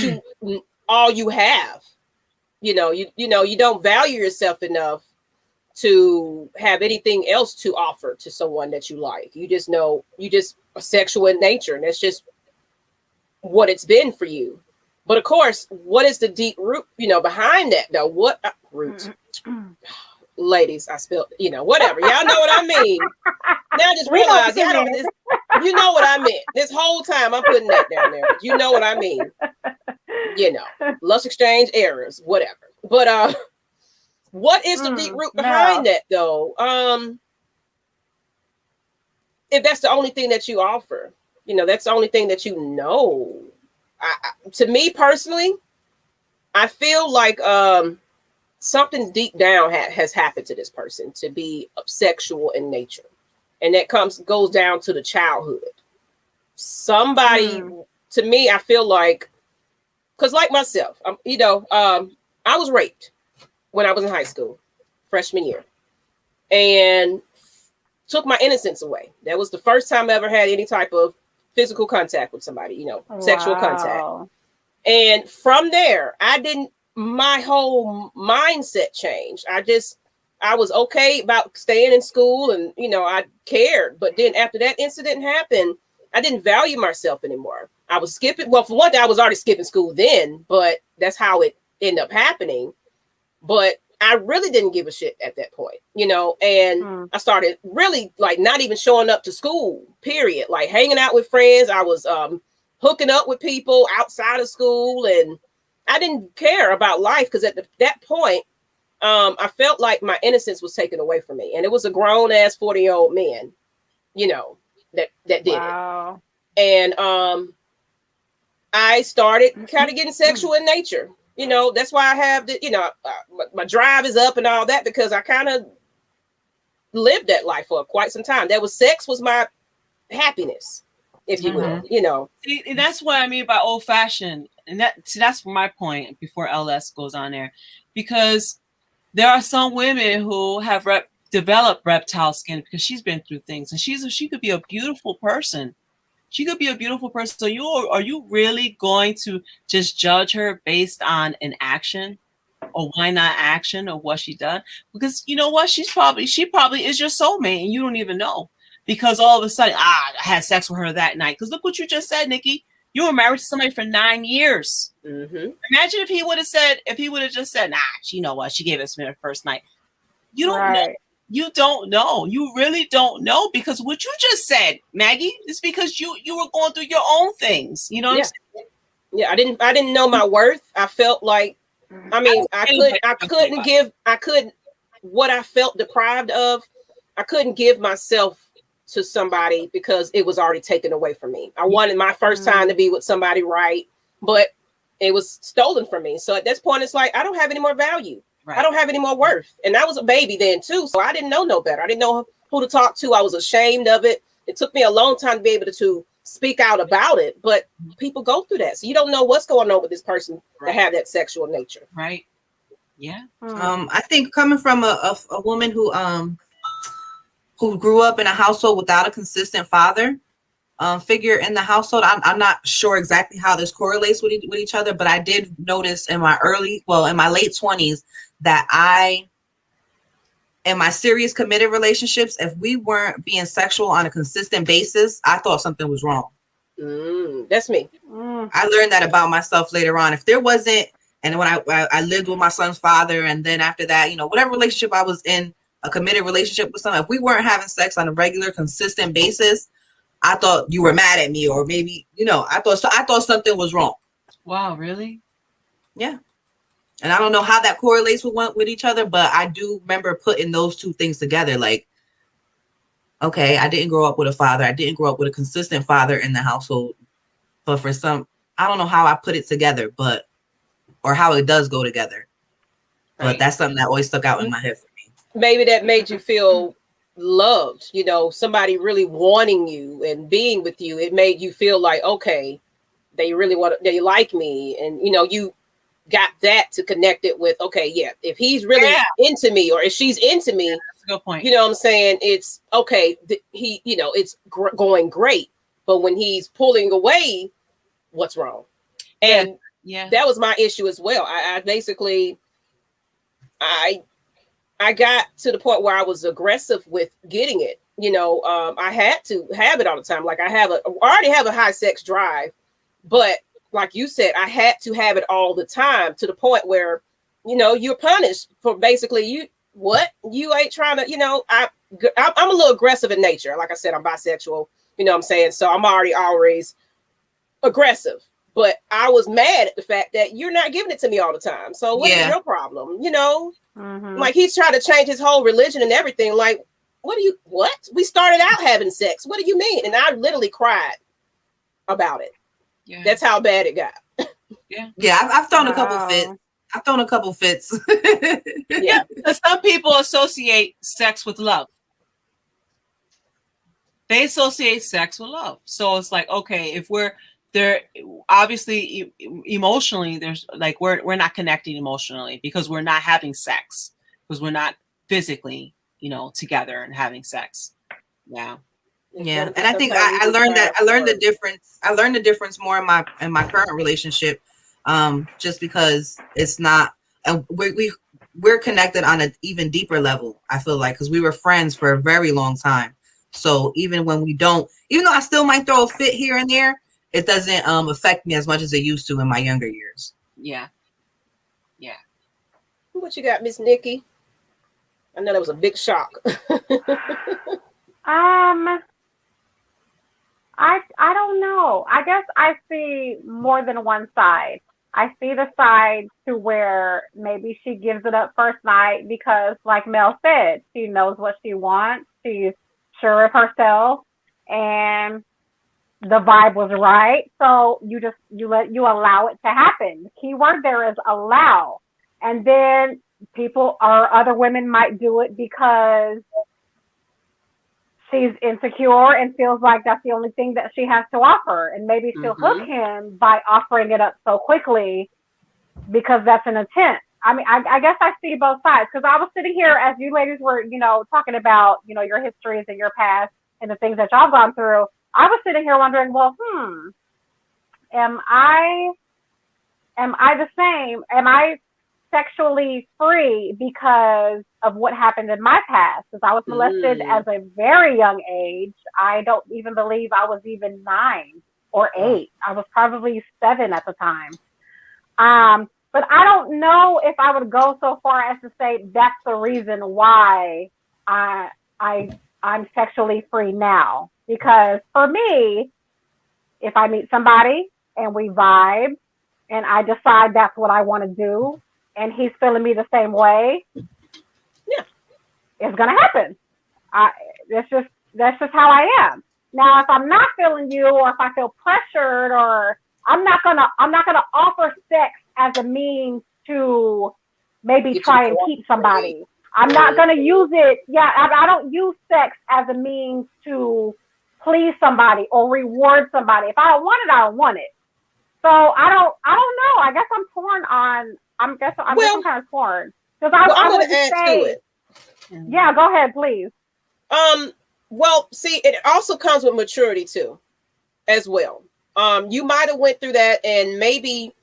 you have. You don't value yourself enough to have anything else to offer to someone that you like. You just are sexual in nature, and that's just what it's been for you. But of course, what is the deep root, behind that though? What root? Ladies, I spelled, whatever. Y'all know what I mean. Now I just realized, you know what I meant. This whole time I'm putting that down there. You know what I mean. Lush exchange errors, whatever. But what is the deep root behind that, though? If that's the only thing that you offer, that's the only thing that you know. To me personally, I feel like something deep down has happened to this person to be sexual in nature, and that goes down to the childhood. Somebody, to me, I feel like, because like myself, I was raped when I was in high school, freshman year. And took my innocence away. That was the first time I ever had any type of physical contact with somebody, you know, sexual contact. And from there, my whole mindset changed. I was okay about staying in school and, you know, I cared. But then after that incident happened, I didn't value myself anymore. I was skipping. Well, for one thing, I was already skipping school then, but that's how it ended up happening. But I really didn't give a shit at that point, you know, and I started really like not even showing up to school, period. Like hanging out with friends. I was hooking up with people outside of school, and I didn't care about life because at that point, I felt like my innocence was taken away from me. And it was a grown ass 40-year-old man, you know, that did it. And I started kind of getting sexual in nature. You know, that's why I have the, you know, my drive is up and all that, because I kind of lived that life for quite some time. Sex was my happiness, if you will, you know. See, that's what I mean by old fashioned. And that's my point before LS goes on there, because there are some women who have developed reptile skin because she's been through things, and she could be a beautiful person. She could be a beautiful person. So are you really going to just judge her based on an action, or why not action, or what she done? Because you know what? She probably is your soulmate and you don't even know, because all of a sudden, I had sex with her that night. Because look what you just said, Nikki. You were married to somebody for 9 years. Mm-hmm. Imagine if he would have just said, nah, you know what? She gave us the first night. You don't know. You don't know. You really don't know, because what you just said, Maggie, is because you were going through your own things. You know what I'm saying? Yeah, I didn't know my worth. I felt like, I mean, I couldn't what I felt deprived of, I couldn't give myself to somebody because it was already taken away from me. I wanted my first time to be with somebody, right? But it was stolen from me. So at this point, it's like, I don't have any more value. Right. I don't have any more worth. And I was a baby then too. So I didn't know no better. I didn't know who to talk to. I was ashamed of it. It took me a long time to be able to speak out about it. But people go through that. So you don't know what's going on with this person to have that sexual nature. Right. Yeah. I think coming from a woman who grew up in a household without a consistent father figure in the household, I'm not sure exactly how this correlates with each other, but I did notice in my late 20s that in my serious committed relationships, if we weren't being sexual on a consistent basis, I thought something was wrong. That's me. I learned that about myself later on. If there wasn't, and when I lived with my son's father, and then after that, you know, whatever relationship I was in, a committed relationship with someone, if we weren't having sex on a regular, consistent basis, I thought you were mad at me, or maybe, you know, I thought something was wrong. Wow, really? Yeah. And I don't know how that correlates with each other, but I do remember putting those two things together. Like, okay, I didn't grow up with a father. I didn't grow up with a consistent father in the household. But for some, I don't know how I put it together, or how it does go together. Right. But that's something that always stuck out in my head for me. Maybe that made you feel loved, you know, somebody really wanting you and being with you. It made you feel like, okay, they like me. And, you know, you got that to connect it with, okay, yeah, if he's really into me, or if she's into me, that's a good point. You know what I'm saying? It's okay. He, you know, it's going great, but when he's pulling away, what's wrong? And that was my issue as well. I basically, I got to the point where I was aggressive with getting it. You know, I had to have it all the time. Like I already have a high sex drive, but like you said, I had to have it all the time, to the point where, you know, you're punished for basically you ain't trying to, you know, I'm a little aggressive in nature. Like I said, I'm bisexual, you know what I'm saying? So I'm always aggressive, but I was mad at the fact that you're not giving it to me all the time. So what is your problem? You know, like he's trying to change his whole religion and everything. Like, what? We started out having sex. What do you mean? And I literally cried about it. Yeah. That's how bad it got. Yeah. I've thrown a couple fits. I've thrown a couple fits. Yeah. Some people associate sex with love. They associate sex with love. So it's like, okay, if we're there, obviously emotionally, there's like, we're not connecting emotionally because we're not having sex, because we're not physically, you know, together and having sex. Yeah. Yeah, and I think I learned that I learned the difference. I learned the difference more in my current relationship, just because it's not. We're connected on an even deeper level. I feel like because we were friends for a very long time. So even when we don't, even though I still might throw a fit here and there, it doesn't affect me as much as it used to in my younger years. Yeah. Yeah. What you got, Miss Nikki? I know that was a big shock. I don't know. I guess I see more than one side. I see the side to where maybe she gives it up first night because, like Mel said, she knows what she wants. She's sure of herself, and the vibe was right. So you allow it to happen. The key word there is allow. And then people or other women might do it because she's insecure and feels like that's the only thing that she has to offer. And maybe she'll hook him by offering it up so quickly because that's an intent. I mean, I guess I see both sides because I was sitting here as you ladies were, talking about, your histories and your past and the things that y'all gone through. I was sitting here wondering, well, am I the same? Am I sexually free because of what happened in my past? Because I was molested as a very young age. I don't even believe I was even 9 or 8. I was probably 7 at the time. But I don't know if I would go so far as to say that's the reason why I'm sexually free now. Because for me, if I meet somebody and we vibe and I decide that's what I want to do and he's feeling me the same way, yeah, it's gonna happen. That's just how I am. Now, if I'm not feeling you, or if I feel pressured, or I'm not gonna offer sex as a means to maybe try and keep somebody. I'm not gonna use it. Yeah, I don't use sex as a means to please somebody or reward somebody. If I don't want it, I don't want it. So I don't know. I guess I'm torn on. I'm kind of torn because I want to add say, to it. Yeah, go ahead, please. Well, see, it also comes with maturity too, as well. You might have went through that, and maybe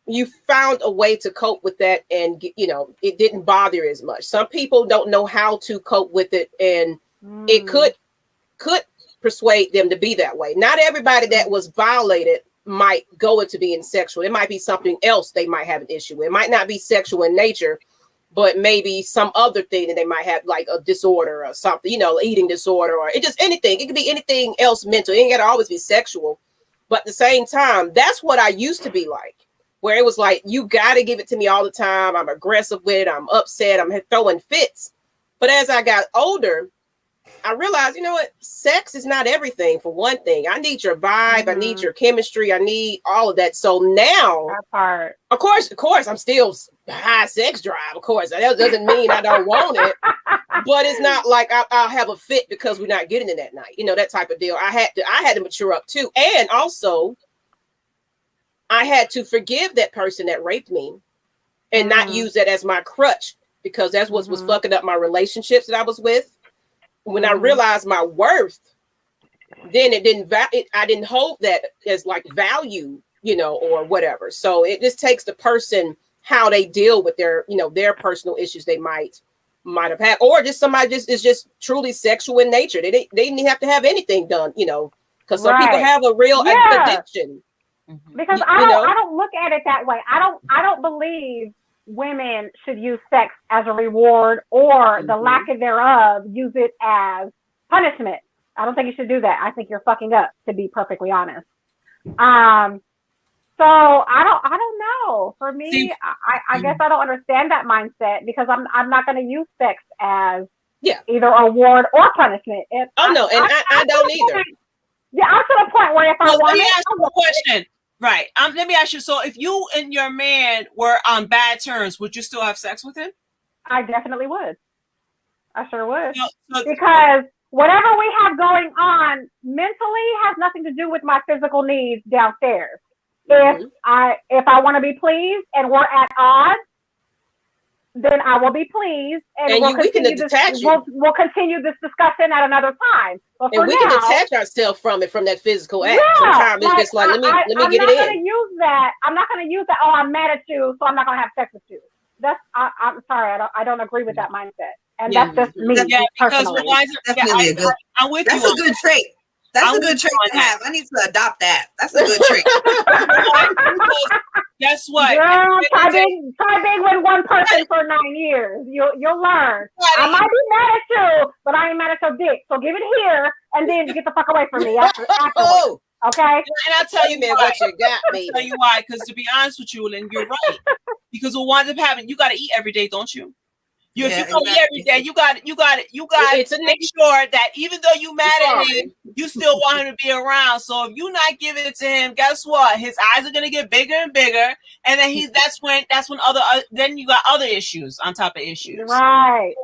you found a way to cope with that, and it didn't bother you as much. Some people don't know how to cope with it, and it could persuade them to be that way. Not everybody that was violated might go into being sexual. It might be something else they might have an issue with. It might not be sexual in nature, but maybe some other thing that they might have, like a disorder or something, eating disorder, or it just anything. It could be anything else mental. It ain't got to always be sexual. But at the same time, that's what I used to be like, where it was like, you got to give it to me all the time. I'm aggressive with it. I'm upset. I'm throwing fits. But as I got older, I realized, sex is not everything. For one thing, I need your vibe. I need your chemistry. I need all of that. So now, of course, I'm still high sex drive. Of course, that doesn't mean I don't want it, but it's not like I'll have a fit because we're not getting it that night. That type of deal. I had to mature up too, and also I had to forgive that person that raped me, and not use that as my crutch, because that's what was fucking up my relationships that I was with. When I realized my worth, then I didn't hold that as like value, or whatever. So it just takes the person, how they deal with their personal issues they might have had, or just somebody is just truly sexual in nature. They didn't have to have anything done, because some people have a real addiction. Because I don't look at it that way. I don't believe women should use sex as a reward, or the lack thereof, use it as punishment. I don't think you should do that. I think you're fucking up, to be perfectly honest. So I don't know. For me, I guess I don't understand that mindset, because I'm not going to use sex as either a reward or punishment. I don't either. I'm to the point where if I want let me ask you a question. Right. Let me ask you. So if you and your man were on bad terms, would you still have sex with him? I definitely would. I sure would. Because whatever we have going on mentally has nothing to do with my physical needs downstairs. If I want to be pleased and we're at odds, then I will be pleased, and And we'll we can continue detach this. you. We'll continue this discussion at another time. But for And we now, can detach ourselves from it, from that physical act. yeah, Sometimes it's just like, let me get it in. I'm not going to use that. I'm not going to use that. Oh, I'm mad at you, so I'm not going to have sex with you. I'm sorry. I don't agree with that mindset. And that's just me personally. I'm with you. That's a good trait. That's a good trait to have. I need to adopt that. That's a good trait. Guess what? Girl, try being with one person for 9 years. You'll learn. I might be mad at you, but I ain't mad at your dick. So give it here, and then get the fuck away from me afterwards. Okay? And I'll tell you, man, what you got, me. I'll tell you why. Because to be honest with you, Lynn, you're right. Because what winds up happening, you got to eat every day, don't you? If you go eat every day, you got to make sure that even though you mad at him, you still want him to be around. So if you're not giving it to him, guess what? His eyes are gonna get bigger and bigger, and then that's when then you got other issues on top of issues. Right.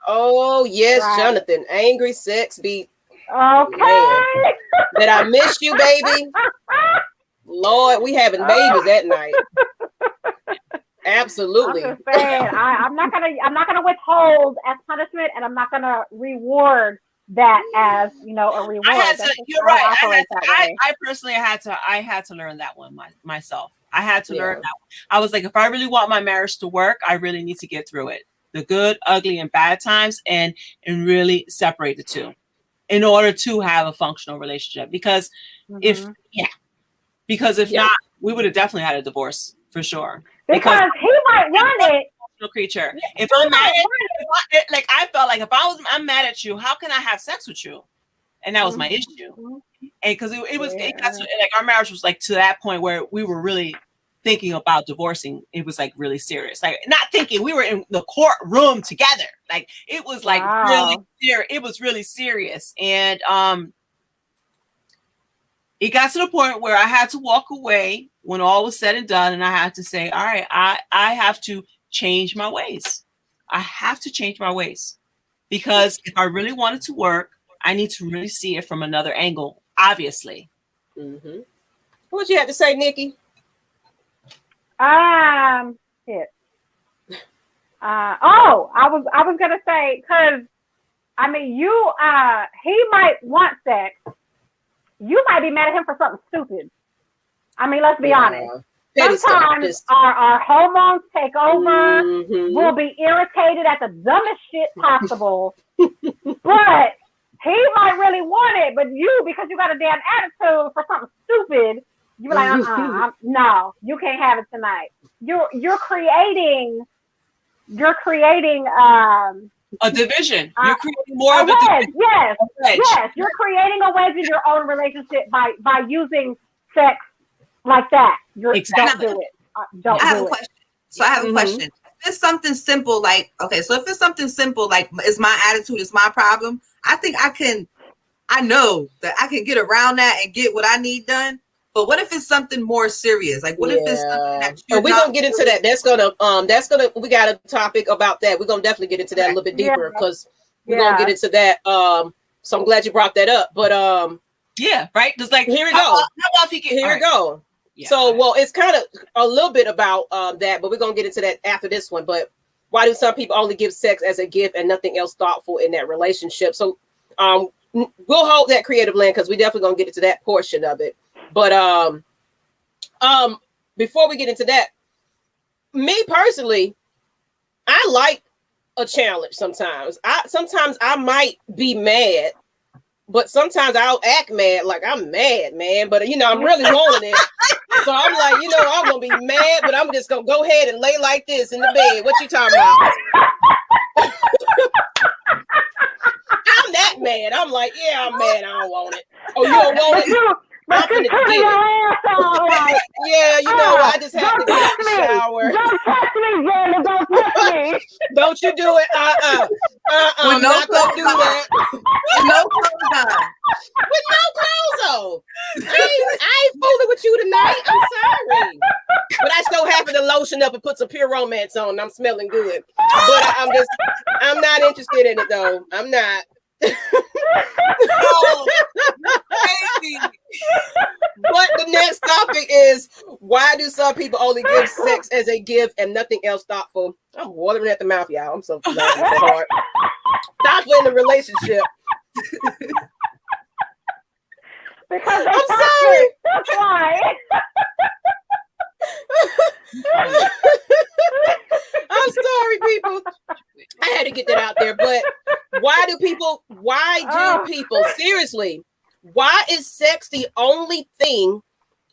Oh yes, right. Jonathan, angry sex beat. Okay. Man. That I miss you, baby. Lord, we having babies that night. Absolutely. I'm just saying, I'm not gonna withhold as punishment, and I'm not gonna reward that as a reward. You're right. I personally had to learn that one myself. I had to learn that one. I was like, if I really want my marriage to work, I really need to get through it, the good, ugly, and bad times, and really separate the two in order to have a functional relationship. Because if not, we would have definitely had a divorce for sure. Because he might want it. Creature. If I'm mad at I felt like if I'm mad at you, how can I have sex with you? And that was my issue. And because it was like our marriage was like to that point where we were really thinking about divorcing. It was like really serious. Like not thinking, we were in the courtroom together. Like it was like really serious. It was really serious. And it got to the point where I had to walk away when all was said and done, and I had to say, all right, I have to change my ways. I have to change my ways, because if I really want it to work, I need to really see it from another angle, obviously. Mm-hmm. What you have to say, Nikki? I was gonna say, because I mean, he might want sex. You might be mad at him for something stupid. I mean, let's be honest. Sometimes our hormones take over. Mm-hmm. We'll be irritated at the dumbest shit possible. But he might really want it. But you, because you got a damn attitude for something stupid, you be like, no, you can't have it tonight. You're creating a division. You're creating more of a division. Yes. You're creating a wedge in your own relationship by using sex like that. Exactly. Don't do it. I have a question. So I have a question. If it's something simple, if it's something simple, like it's my attitude, it's my problem, I think I know that I can get around that and get what I need done. But what if it's something more serious? Like, what if it's something that we're gonna get into that. We got a topic about that. We're gonna definitely get into that a little bit deeper, because we're gonna get into that. So I'm glad you brought that up. But right. Just like here we go. Here we go. Yeah, so well, it's kind of a little bit about that, but we're gonna get into that after this one. But why do some people only give sex as a gift and nothing else thoughtful in that relationship? So we'll hold that creative land, because we definitely gonna get into that portion of it. But before we get into that, me personally, I like a challenge sometimes. Sometimes I might be mad, but sometimes I'll act mad, like I'm mad, man. But I'm really wanting it. So I'm like, I'm gonna be mad, but I'm just gonna go ahead and lay like this in the bed. What you talking about? I'm that mad. I'm like, yeah, I'm mad. I don't want it. Oh, you don't want it? I'm finna get it. Yeah, I just had to get out the shower. Don't touch me, Jana. Don't touch me. Don't you do it. I'm not gonna do that. No clothes on. With no clothes on. I ain't fooling with you tonight. I'm sorry. But I still happen to lotion up and put some Pure Romance on. I'm smelling good. But I'm not interested in it though. I'm not. Oh, crazy. But the next topic is, why do some people only give sex as a gift and nothing else thoughtful? I'm watering at the mouth, y'all. I'm so laughing so hard. Thoughtful in the relationship. Because I'm sorry. That's why. I'm sorry, people. I had to get that out there. But why do people, seriously, why is sex the only thing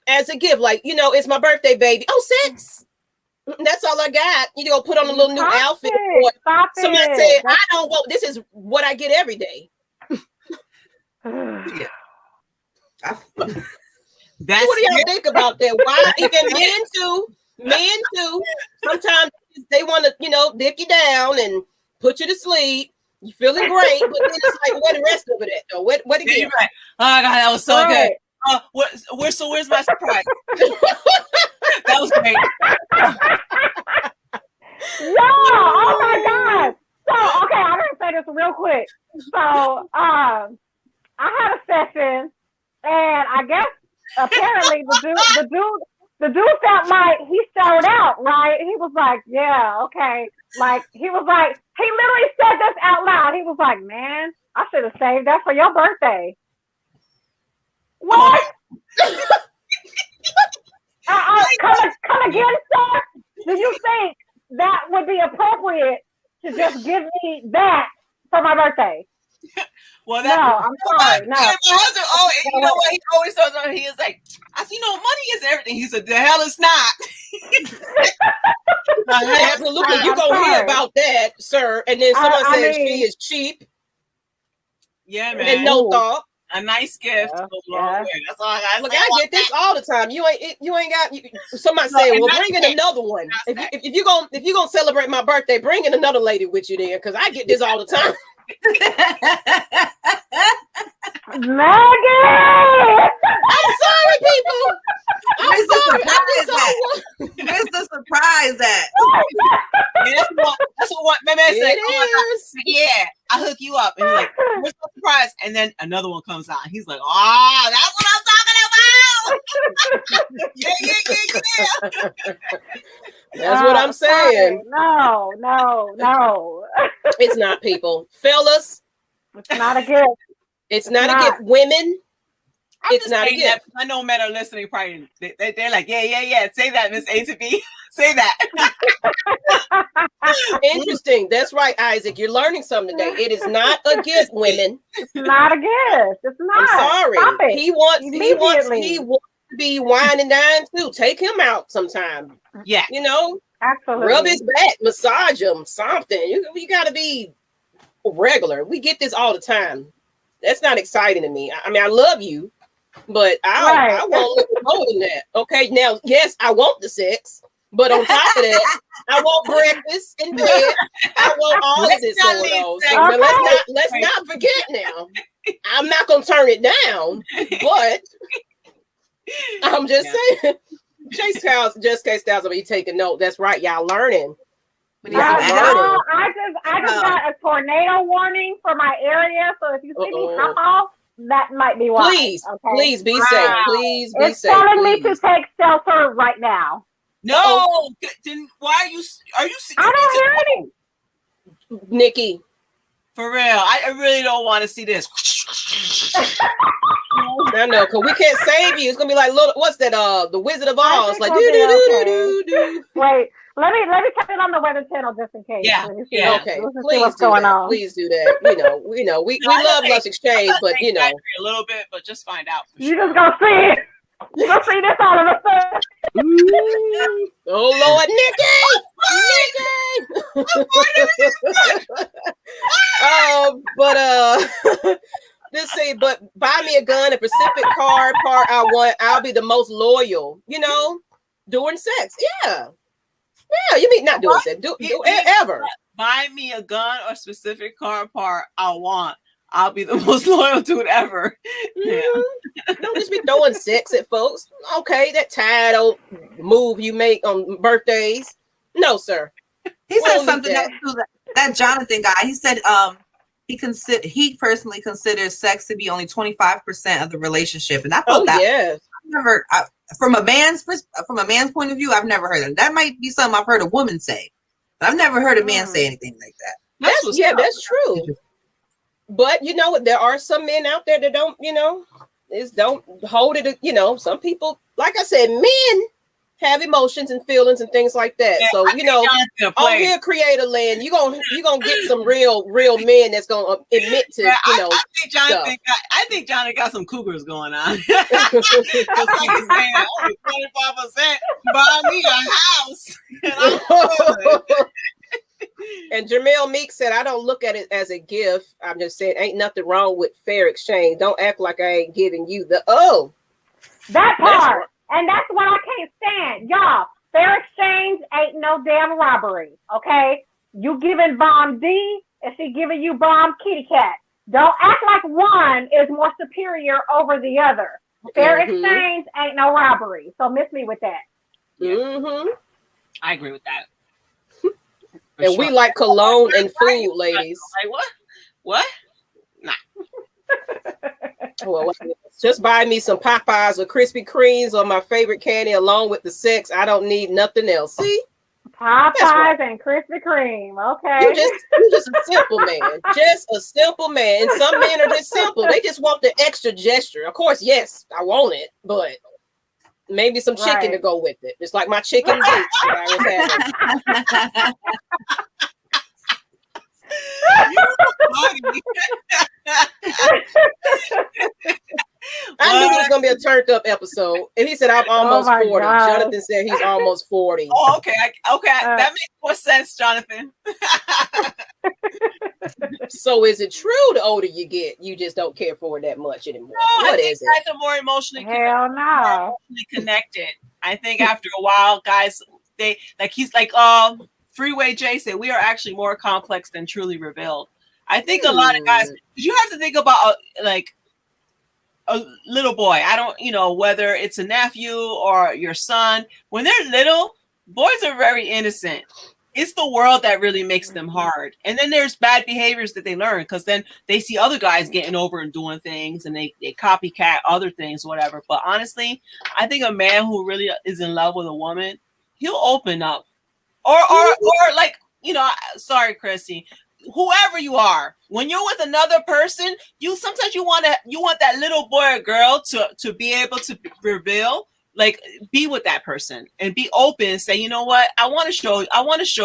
as a gift? Like, it's my birthday, baby. Oh, sex. That's all I got. You go put on a little new outfit. Somebody said, I don't want, this is what I get every day. Yeah. What do y'all think about that? Why even men too? Sometimes they want to, dick you down and put you to sleep. You feeling great, but then it's like, where the rest of it at though? What again? You're right. Oh my God, that was so good. Where's my surprise? That was great. No, oh my God. So okay, I'm gonna say this real quick. So I had a session, and I guess apparently the dude felt like he showed out, right? He was like, yeah, okay. Like, he was like, he literally said this out loud. He was like, man, I should have saved that for your birthday. What? Come again, sir? Do you think that would be appropriate to just give me that for my birthday? Well, no, I'm sorry. No. My husband, you know what? He always tells me, he is like, I see, money is everything. He said, the hell it's not. Absolutely. You're going to hear about that, sir. And then someone says she is cheap. Yeah, man. And no thought. A nice gift. Yeah. That's all I got. Look, I get this all the time. You ain't got. Somebody say, "Well, bring in another one." If you're gonna celebrate my birthday, bring in another lady with you then, because I get this all the time. Maggie! I'm sorry, people. I'm sorry. Where's the surprise at? That's what my man said. It is. Yeah, I hook you up, and he's like, "Where's the surprise?" And then another one comes out. He's like, "Oh, that's what I'm talking about." Yeah. That's what I'm saying. No. It's not, people. Fellas. It's not a gift. It's not a gift. Women. It's not a gift. I know men are listening. Probably they're like, yeah. Say that, Miss A to B. Say that. Interesting. That's right, Isaac. You're learning something today. It is not a gift, women. It's not a gift. It's not. I'm sorry. He wants to be wine and dine too. Take him out sometime. Yeah. Absolutely. Rub his back, massage him, something. You got to be regular. We get this all the time. That's not exciting to me. I mean, I love you, but I want a little more than that. Okay, now, yes, I want the sex, but on top of that, I want breakfast in bed. I want all of this sort of those. So let's not forget now. I'm not gonna turn it down, but I'm just saying. Just case Styles, you take a note. That's right, y'all learning. I just got a tornado warning for my area, so if you see me come off, that might be why. Please be safe. Please be safe. It's telling me to take shelter right now. No, then why are you? I don't hear any. Nikki, for real, I really don't want to see this. I know, because we can't save you. It's gonna be like what's that? The Wizard of Oz, like do. Wait. Let me turn it on the Weather Channel just in case. Yeah. Okay. Please what's going on. Please do that. We love Lush Exchange, but a little bit, but just find out. You just gonna see it. You gonna see this all of a sudden. Oh Lord, Nikki! Let's see. But buy me a gun, a Pacific car part I want. I'll be the most loyal. During sex. Yeah. Yeah, you mean not doing sex? Do ever. Buy me a gun or specific car part I want. I'll be the most loyal dude ever. Yeah. Don't just be throwing sex at folks. Okay, that title move you make on birthdays. No, sir. He said something else too. That Jonathan guy. He said he personally considers sex to be only 25% of the relationship, and I thought never, from a man's point of view, I've never heard of it. That might be something I've heard a woman say, but I've never heard a man say anything like that. That's true. But you know, there are some men out there that don't, don't hold it. Some people, like I said, men have emotions and feelings and things like that. So on here, Creator Lynn, you gonna get some real men that's gonna admit to I think Johnny got some cougars going on. That's like he's saying, only 25% buy me a house. And Jamel Meek said, I don't look at it as a gift. I'm just saying, ain't nothing wrong with fair exchange. Don't act like I ain't giving you that part. And that's what I can't stand. Y'all, fair exchange ain't no damn robbery, okay? You giving Bomb D and she giving you Bomb Kitty Cat. Don't act like one is more superior over the other. Fair exchange ain't no robbery. So miss me with that. Mm-hmm. I agree with that. And we like cologne and food, ladies. Like what? Nah. Well, just buy me some Popeyes or Krispy Kremes or my favorite candy along with the sex. I don't need nothing else. See? Popeyes and Krispy Kreme. Okay. You just a simple man. Just a simple man. And some men are just simple. They just want the extra gesture. Of course, yes, I want it, but maybe some chicken to go with it. It's like my chicken date that I was having. I knew it was gonna be a turned up episode, and he said I'm almost 40. God. Jonathan said he's almost 40. Oh, okay, that makes more sense, Jonathan. So is it true? The older you get, you just don't care for it that much anymore? No, what is it? Guys are more emotionally connected. I think after a while, guys, they like he's like Freeway J said, we are actually more complex than truly revealed. I think a lot of guys, you have to think about like a little boy. I don't, whether it's a nephew or your son, when they're little, boys are very innocent. It's the world that really makes them hard. And then there's bad behaviors that they learn because then they see other guys getting over and doing things and they copycat other things, whatever. But honestly, I think a man who really is in love with a woman, he'll open up. Or like, sorry, Chrissy, whoever you are, when you're with another person, sometimes you want that little boy or girl to be able to reveal, like, be with that person and be open and say, you know what, I want to show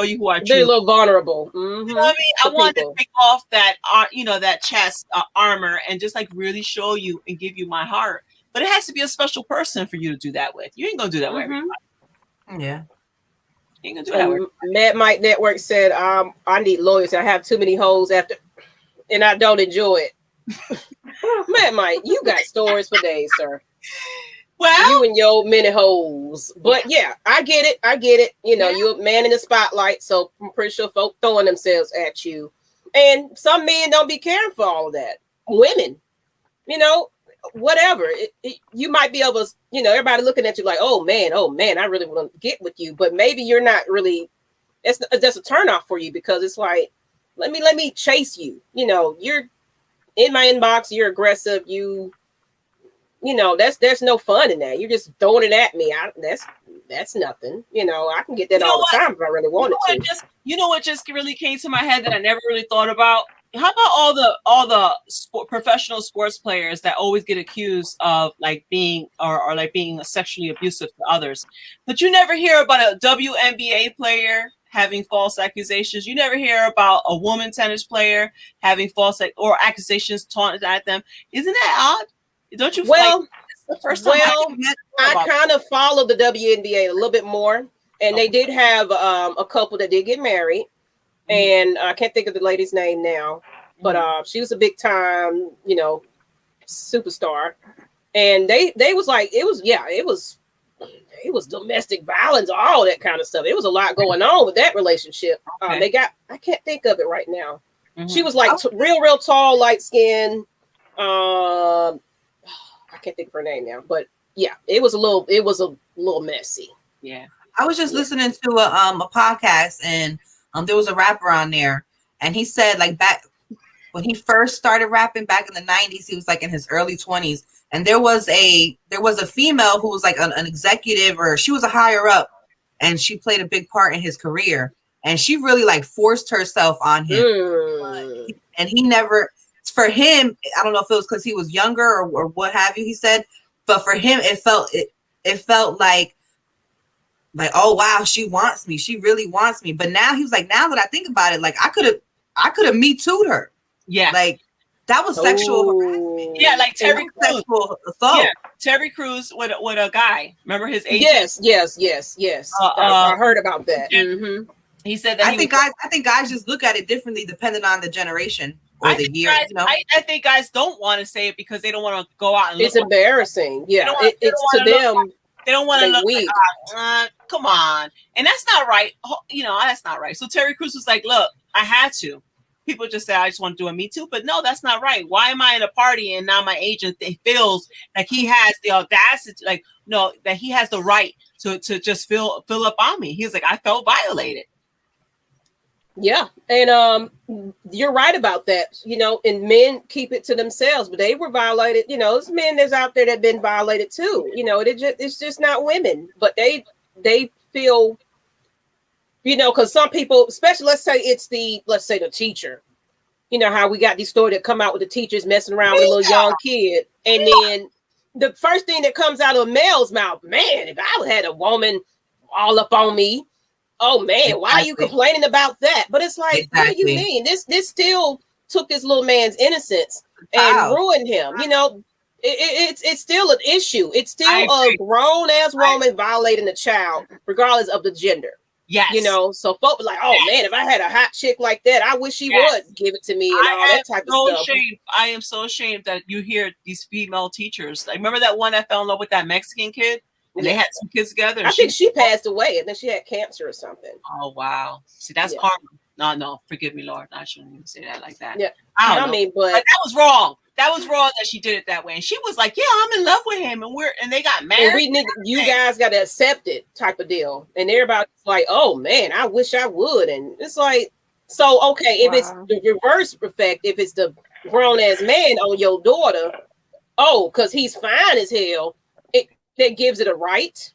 you who I truly. They're a little vulnerable. Mm-hmm. You know what I mean? I want to take off that that chest armor and just like really show you and give you my heart. But it has to be a special person for you to do that with. You ain't gonna do that with everybody. Yeah. Mad Mike Network said, I need lawyers. I have too many hoes and I don't enjoy it. Mad Mike, you got stories for days, sir. Well, you and your many hoes. But yeah, I get it. You're a man in the spotlight, so I'm pretty sure folk throwing themselves at you. And some men don't be caring for all of that. Women, whatever. You might be able to, everybody looking at you like, oh man, I really want to get with you. But maybe you're not really, that's a turnoff for you because it's like, let me chase you. You're in my inbox, you're aggressive, there's no fun in that. You're just throwing it at me. That's nothing. I can get that all the time if I really wanted to. What just really came to my head that I never really thought about? How about all the professional sports players that always get accused of like being or like being sexually abusive to others, but you never hear about a WNBA player having false accusations. You never hear about a woman tennis player having false or accusations taunted at them. Isn't that odd? Don't you? Well, it's the first time I kind of follow the WNBA a little bit more, and they did have a couple that did get married. And I can't think of the lady's name now, but she was a big time, superstar. And they was like, it was domestic violence, all that kind of stuff. It was a lot going on with that relationship. Okay. I can't think of it right now. Mm-hmm. She was like real tall, light skin. I can't think of her name now, but yeah, it was a little messy. Yeah. I was just listening to a podcast and there was a rapper on there, and he said like back when he first started rapping back in the 90s, he was like in his early 20s, and there was a female who was like an executive, or she was a higher up, and she played a big part in his career, and she really like forced herself on him. And he never, for him, I don't know if it was because he was younger or what have you, he said, but for him it felt like, oh wow, she wants me, she really wants me. But now he was like, now that I think about it, like I could have Me Too'd her. Yeah, like that was sexual harassment. Yeah, like Terry Crews. Sexual assault. Yeah, Terry Crews with a guy. Remember his agent? Yes. I heard about that. Mm-hmm. He said that. I think guys just look at it differently depending on the generation or the year. Guys, I think guys don't want to say it because they don't want to go out and it's embarrassing. Yeah, it's to them. They don't want to look weak. Like, come on. And that's not right. That's not right. So Terry Crews was like, look, I had to. People just say, I just want to do a Me Too. But no, that's not right. Why am I in a party and now my agent feels like he has the audacity, like, no, that he has the right to just fill up on me. He was like, I felt violated. Yeah. And you're right about that. And men keep it to themselves, but they were violated. There's men that's out there that have been violated too. It's just not women, but they feel, because some people, especially let's say the teacher, how we got these stories that come out with the teachers messing around with a little young kid. And then the first thing that comes out of a male's mouth, man, if I had a woman all up on me, oh man, why are you complaining about that? But it's like, what do you mean? This still took this little man's innocence and ruined him. It's still an issue. It's still a grown ass woman violating a child, regardless of the gender. Yes. So folks like, oh man, if I had a hot chick like that, I wish she would give it to me and all that type of stuff. I am so ashamed that you hear these female teachers. Like, remember that one that fell in love with that Mexican kid? And they had some kids together. I think she passed away, and then she had cancer or something. Oh wow! See, that's karma. No, forgive me, Lord. I shouldn't even say that like that. Yeah, I mean, but that was wrong. That was wrong that she did it that way. And she was like, "Yeah, I'm in love with him," and they got married. And you guys got to accept it, type of deal. And everybody's like, "Oh man, I wish I would." And it's like, so okay, if it's the reverse effect, if it's the grown ass man on your daughter, because he's fine as hell. That gives it a right.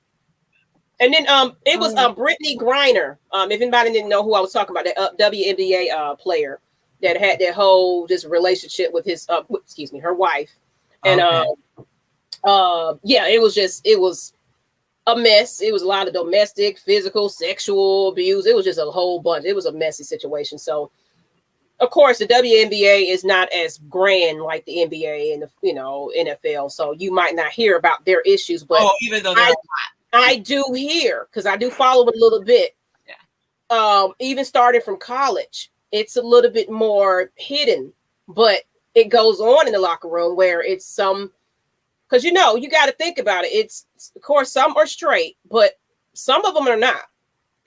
And then it was Brittany Griner. If anybody didn't know who I was talking about, that WNBA player that had that whole this relationship with his her wife. And it was a mess. It was a lot of domestic, physical, sexual abuse. It was just a whole bunch. It was a messy situation. So of course, the WNBA is not as grand like the NBA and the NFL, so you might not hear about their issues. But even though I do hear, because I do follow it a little bit. Yeah. Even starting from college, it's a little bit more hidden, but it goes on in the locker room where it's some, because you got to think about it. It's of course some are straight, but some of them are not,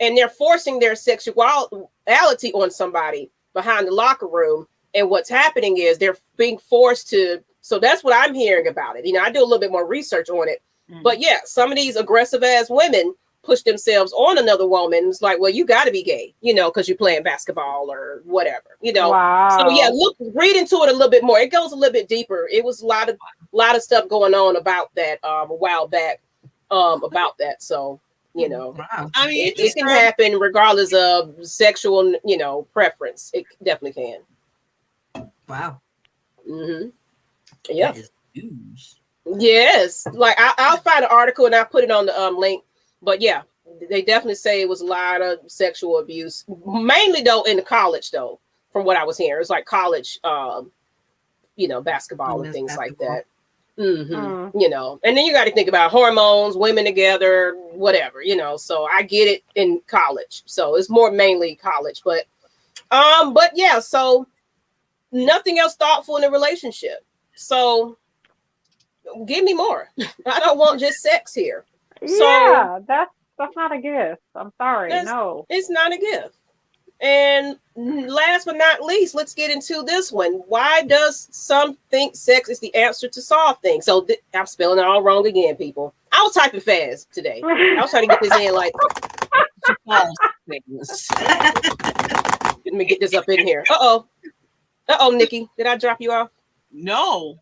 and they're forcing their sexuality on somebody behind the locker room. And what's happening is they're being forced to, so that's what I'm hearing about it. I do a little bit more research on it, but yeah, some of these aggressive ass women push themselves on another woman. It's like, well, you got to be gay, because you're playing basketball or whatever, Wow. So yeah, read into it a little bit more. It goes a little bit deeper. It was a lot of stuff going on about that a while back about that. So Wow. I mean, it can happen regardless of sexual, preference. It definitely can. Wow. Mm-hmm. Yeah. News. Yes. Like I'll find an article and I'll put it on the link. But yeah, they definitely say it was a lot of sexual abuse, mainly though in the college though, from what I was hearing. It's like college, basketball and things like that. Mm-hmm. And then you got to think about hormones, women together, whatever, so I get it in college. So it's more mainly college, but yeah, so nothing else thoughtful in a relationship. So give me more. I don't want just sex here. Yeah, that's not a gift. I'm sorry. No, it's not a gift. And last but not least, let's get into this one. Why does some think sex is the answer to solve things? So I'm spelling it all wrong again, people. I was typing fast today. I was trying to get this in like let me get this up in here. Uh-oh, Nikki. Did I drop you off? No.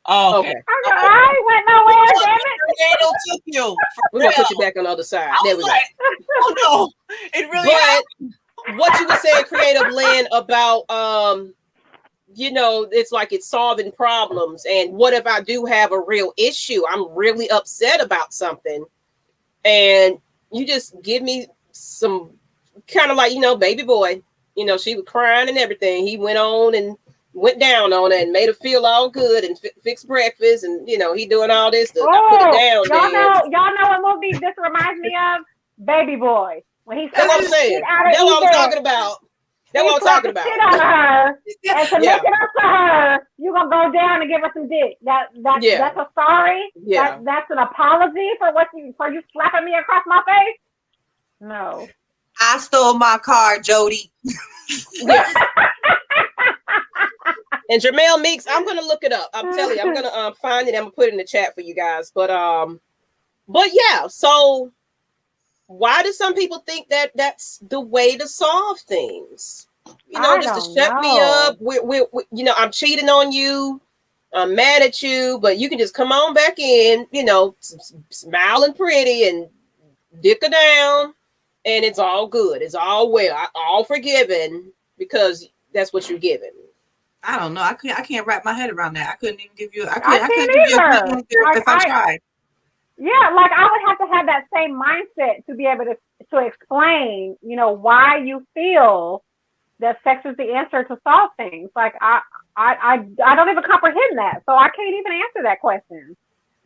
Oh, okay. I ain't went nowhere, damn it. Tornado took you. We're gonna put you back on the other side. There we go. Oh no, it really happened. What you were saying, Creative Lynn, about it's like it's solving problems. And what if I do have a real issue? I'm really upset about something, and you just give me some kind of like, baby boy. She was crying and everything. He went on and went down on her and made her feel all good and fixed breakfast, and he doing all this to put her down. Y'all know what movie this reminds me of? Baby Boy. When he that's what I'm saying. That's what I was talking about. That's what I'm talking about. Shit out of her, and to make it up to her, you gonna go down and give her some dick. That's a sorry. Yeah. That's an apology for you slapping me across my face. No. I stole my car, Jody. Yeah. And Jermel Meeks, I'm gonna look it up. I'm telling you, I'm gonna find it. I'm gonna put it in the chat for you guys. But yeah. So why do some people think that that's the way to solve things? Just to shut me up. We I'm cheating on you. I'm mad at you, but you can just come on back in. Smiling pretty and dick her down. And it's all good. It's all well. All forgiven because that's what you're given. I don't know. I can't wrap my head around that. I couldn't even give you. I couldn't give you a quick answer if I tried. Yeah, like I would have to have that same mindset to be able to explain, why you feel that sex is the answer to solve things. Like I don't even comprehend that, so I can't even answer that question.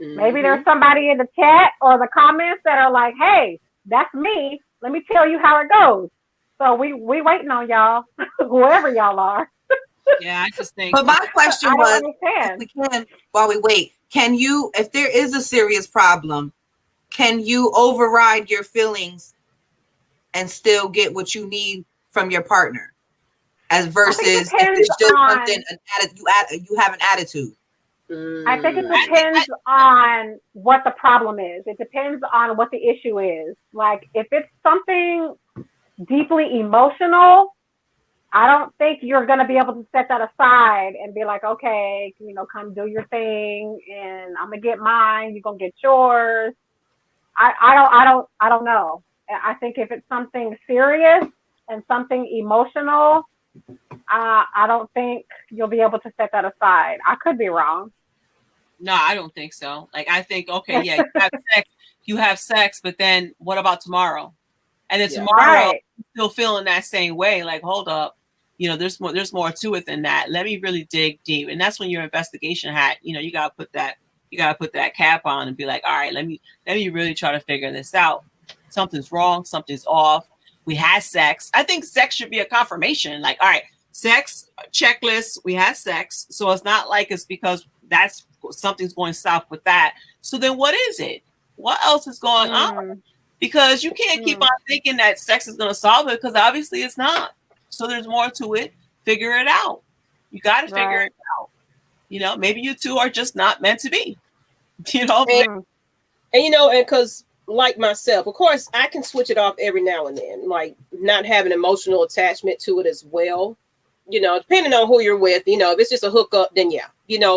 Mm-hmm. Maybe there's somebody in the chat or the comments that are like, "Hey, that's me. Let me tell you how it goes." So we waiting on y'all, whoever y'all are. Yeah, I just think. But my question was, while we wait, can you, if there is a serious problem, can you override your feelings and still get what you need from your partner? As versus if it's just something you have an attitude. I think it depends on what the problem is. It depends on what the issue is. Like if it's something deeply emotional, I don't think you're going to be able to set that aside and be like, okay, come do your thing and I'm going to get mine. You're going to get yours. I don't know. I think if it's something serious and something emotional, I don't think you'll be able to set that aside. I could be wrong. No, I don't think so. Like, I think, okay, yeah, you have sex, but then what about tomorrow? And then tomorrow, you're still feeling that same way. Like, hold up, there's more to it than that. Let me really dig deep. And that's when your investigation hat, you gotta put that cap on and be like, all right, let me really try to figure this out. Something's wrong. Something's off. We had sex. I think sex should be a confirmation. Like, all right, sex checklist. We had sex. So it's not like it's because something's going south with that. So then what is it? What else is going on? Because you can't keep on thinking that sex is going to solve it because obviously it's not. So there's more to it. Figure it out. You got to figure it out. Maybe you two are just not meant to be. And because like myself, of course, I can switch it off every now and then, like not having emotional attachment to it as well. Depending on who you're with, if it's just a hookup, then yeah,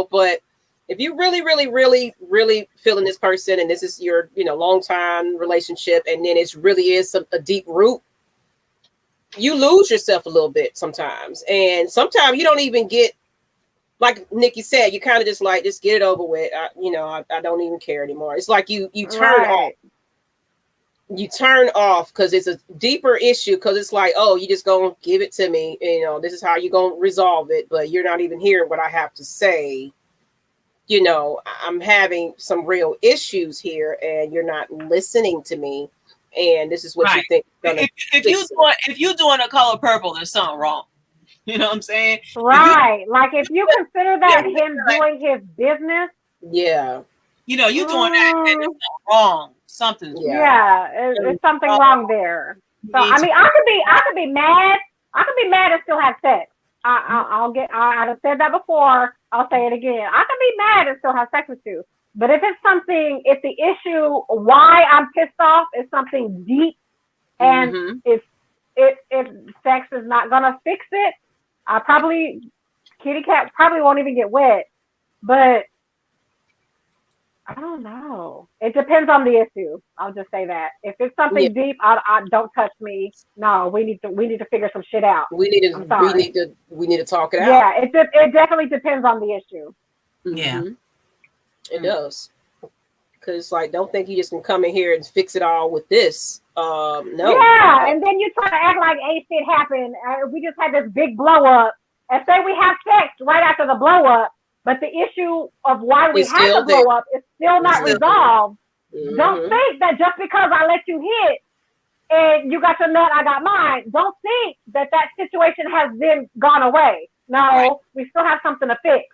but if you really, really, really, really feeling this person and this is your, long time relationship, and then it really is a deep root, you lose yourself a little bit sometimes. And sometimes you don't even get, like Nikki said, you kind of just get it over with. I don't even care anymore. It's like you turn off. You turn off because it's a deeper issue, because it's like, oh, you just gonna give it to me. This is how you're gonna resolve it, but you're not even hearing what I have to say. I'm having some real issues here and you're not listening to me. And this is what you think. If you're doing A Color Purple, there's something wrong. You know what I'm saying? Right. If you consider that him doing his business. Yeah. You doing that and it's wrong. Something's it's something wrong there. So I mean, I could be mad. I could be mad and still have sex. I've said that before. I'll say it again. I can be mad and still have sex with you. But if if the issue why I'm pissed off is something deep, and if sex is not gonna fix it, kitty cat probably won't even get wet. But I don't know. It depends on the issue. I'll just say that. If it's something deep, I don't touch me. No, we need to figure some shit out. We need to talk it out. Yeah, it definitely depends on the issue. Yeah, it does. Because like, don't think you just can come in here and fix it all with this. No. Yeah, and then you try to act like ain't shit happened. We just had this big blow up, and say we have sex right after the blow up. But the issue of why we had to blow up is still not resolved. Don't think that just because I let you hit and you got your nut, I got mine. Don't think that situation has then gone away. No, we still have something to fix.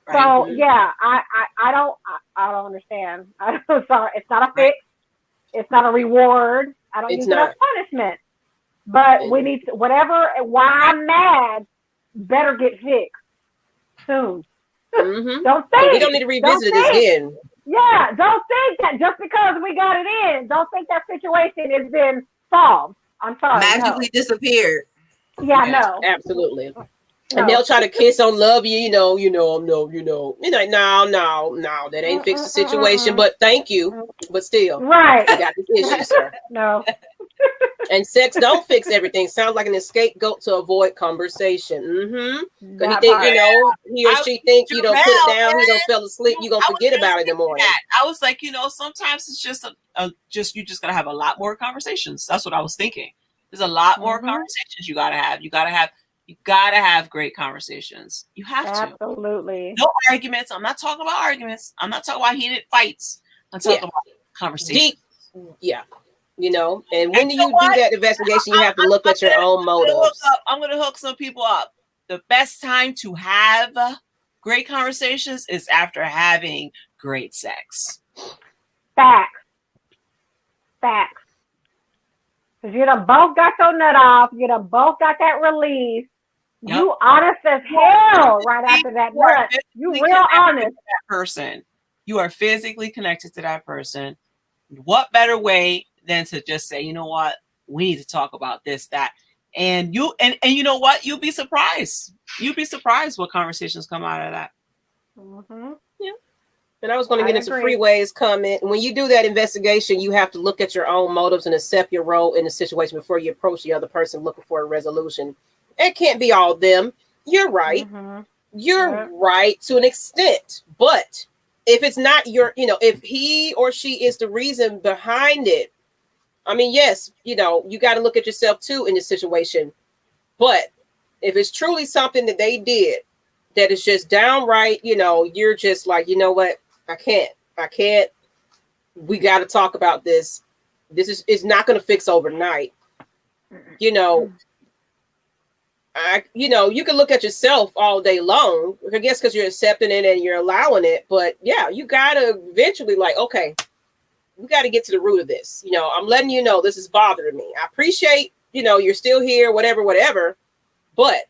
So yeah, I don't understand. I'm sorry, it's not a fix. It's not a reward. I don't use it as punishment. But we need to, whatever. Why I'm mad better get fixed soon. Don't think. So we don't need to revisit this again. Yeah, don't think that just because we got it in, don't think that situation has been solved. I'm sorry. Magically disappeared. Yeah, no. Absolutely. No. And they'll try to kiss on love you, no. You're like, no, that ain't fixed the situation, but thank you. But still, right. You got this issue, sir. No. And sex don't fix everything. Sounds like an scapegoat to avoid conversation. Because he think, he or she think you don't put it down, he don't fell asleep, you gonna forget about it in the morning. I was like, sometimes it's just you just gotta have a lot more conversations. That's what I was thinking. There's a lot more conversations you gotta have. You gotta have great conversations. You have to. Absolutely. No arguments. I'm not talking about arguments. I'm not talking about heated fights. I'm talking about conversations. And when you do that investigation, you have to look at your own motives. I'm going to hook some people up. The best time to have great conversations is after having great sex. Facts. Because you done both got your nut off. You done both got that release. Yep. You honest as hell right after that nut. You real honest. That person. You are physically connected to that person. What better way than to just say, you know what, we need to talk about this, that, and you know what, you'll be surprised. You'll be surprised what conversations come out of that. Yeah. And I was going to get into Freeway's comment. When you do that investigation, you have to look at your own motives and accept your role in the situation before you approach the other person looking for a resolution. It can't be all them. You're right. You're right to an extent. But if it's not if he or she is the reason behind it, I mean, yes, you got to look at yourself too in this situation. But if it's truly something that they did that is just downright, you're just like, you know what? I can't. We got to talk about this. It's not going to fix overnight. You can look at yourself all day long, I guess, because you're accepting it and you're allowing it. But yeah, you got to eventually okay, we got to get to the root of this. I'm letting you know this is bothering me. I appreciate, you're still here, whatever, but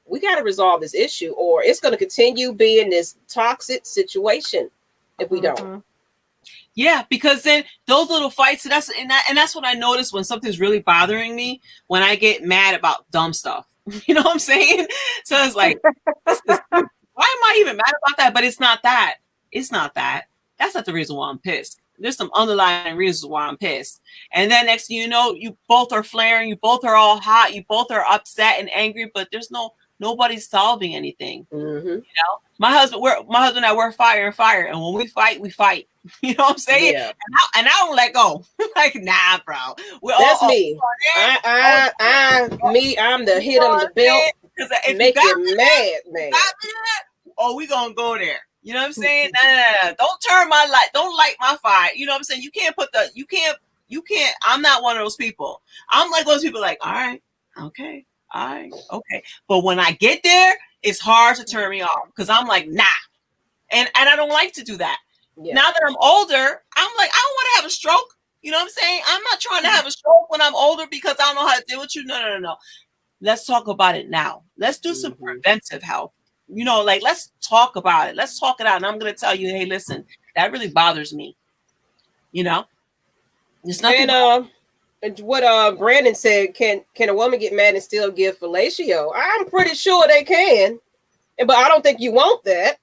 we got to resolve this issue or it's going to continue being this toxic situation if we don't. Yeah, because then those little fights, and that's what I notice when something's really bothering me, when I get mad about dumb stuff. You know what I'm saying? So it's like, why am I even mad about that? But it's not that. It's not that. That's not the reason why I'm pissed. There's some underlying reasons why I'm pissed. And then next thing you know, you both are flaring. You both are all hot. You both are upset and angry, but there's nobody's solving anything. My husband and I, we're fire and fire. And when we fight, we fight. You know what I'm saying? Yeah. And I don't let go. Like, nah, bro. That's me. I'm the hit on the belt. Make you mad, man. We gonna go there. You know what I'm saying? Nah. Don't turn my light. Don't light my fire. You know what I'm saying? You can't. I'm not one of those people. I'm like those people like, all right, okay. But when I get there, it's hard to turn me off because I'm like, nah. And I don't like to do that. Yeah. Now that I'm older, I'm like, I don't want to have a stroke. You know what I'm saying? I'm not trying to have a stroke when I'm older because I don't know how to deal with you. No. Let's talk about it now. Let's do some preventive health. Let's talk about it. Let's talk it out. And I'm going to tell you, hey, listen, that really bothers me. There's nothing. And what Brandon said, can a woman get mad and still give fellatio? I'm pretty sure they can. But I don't think you want that.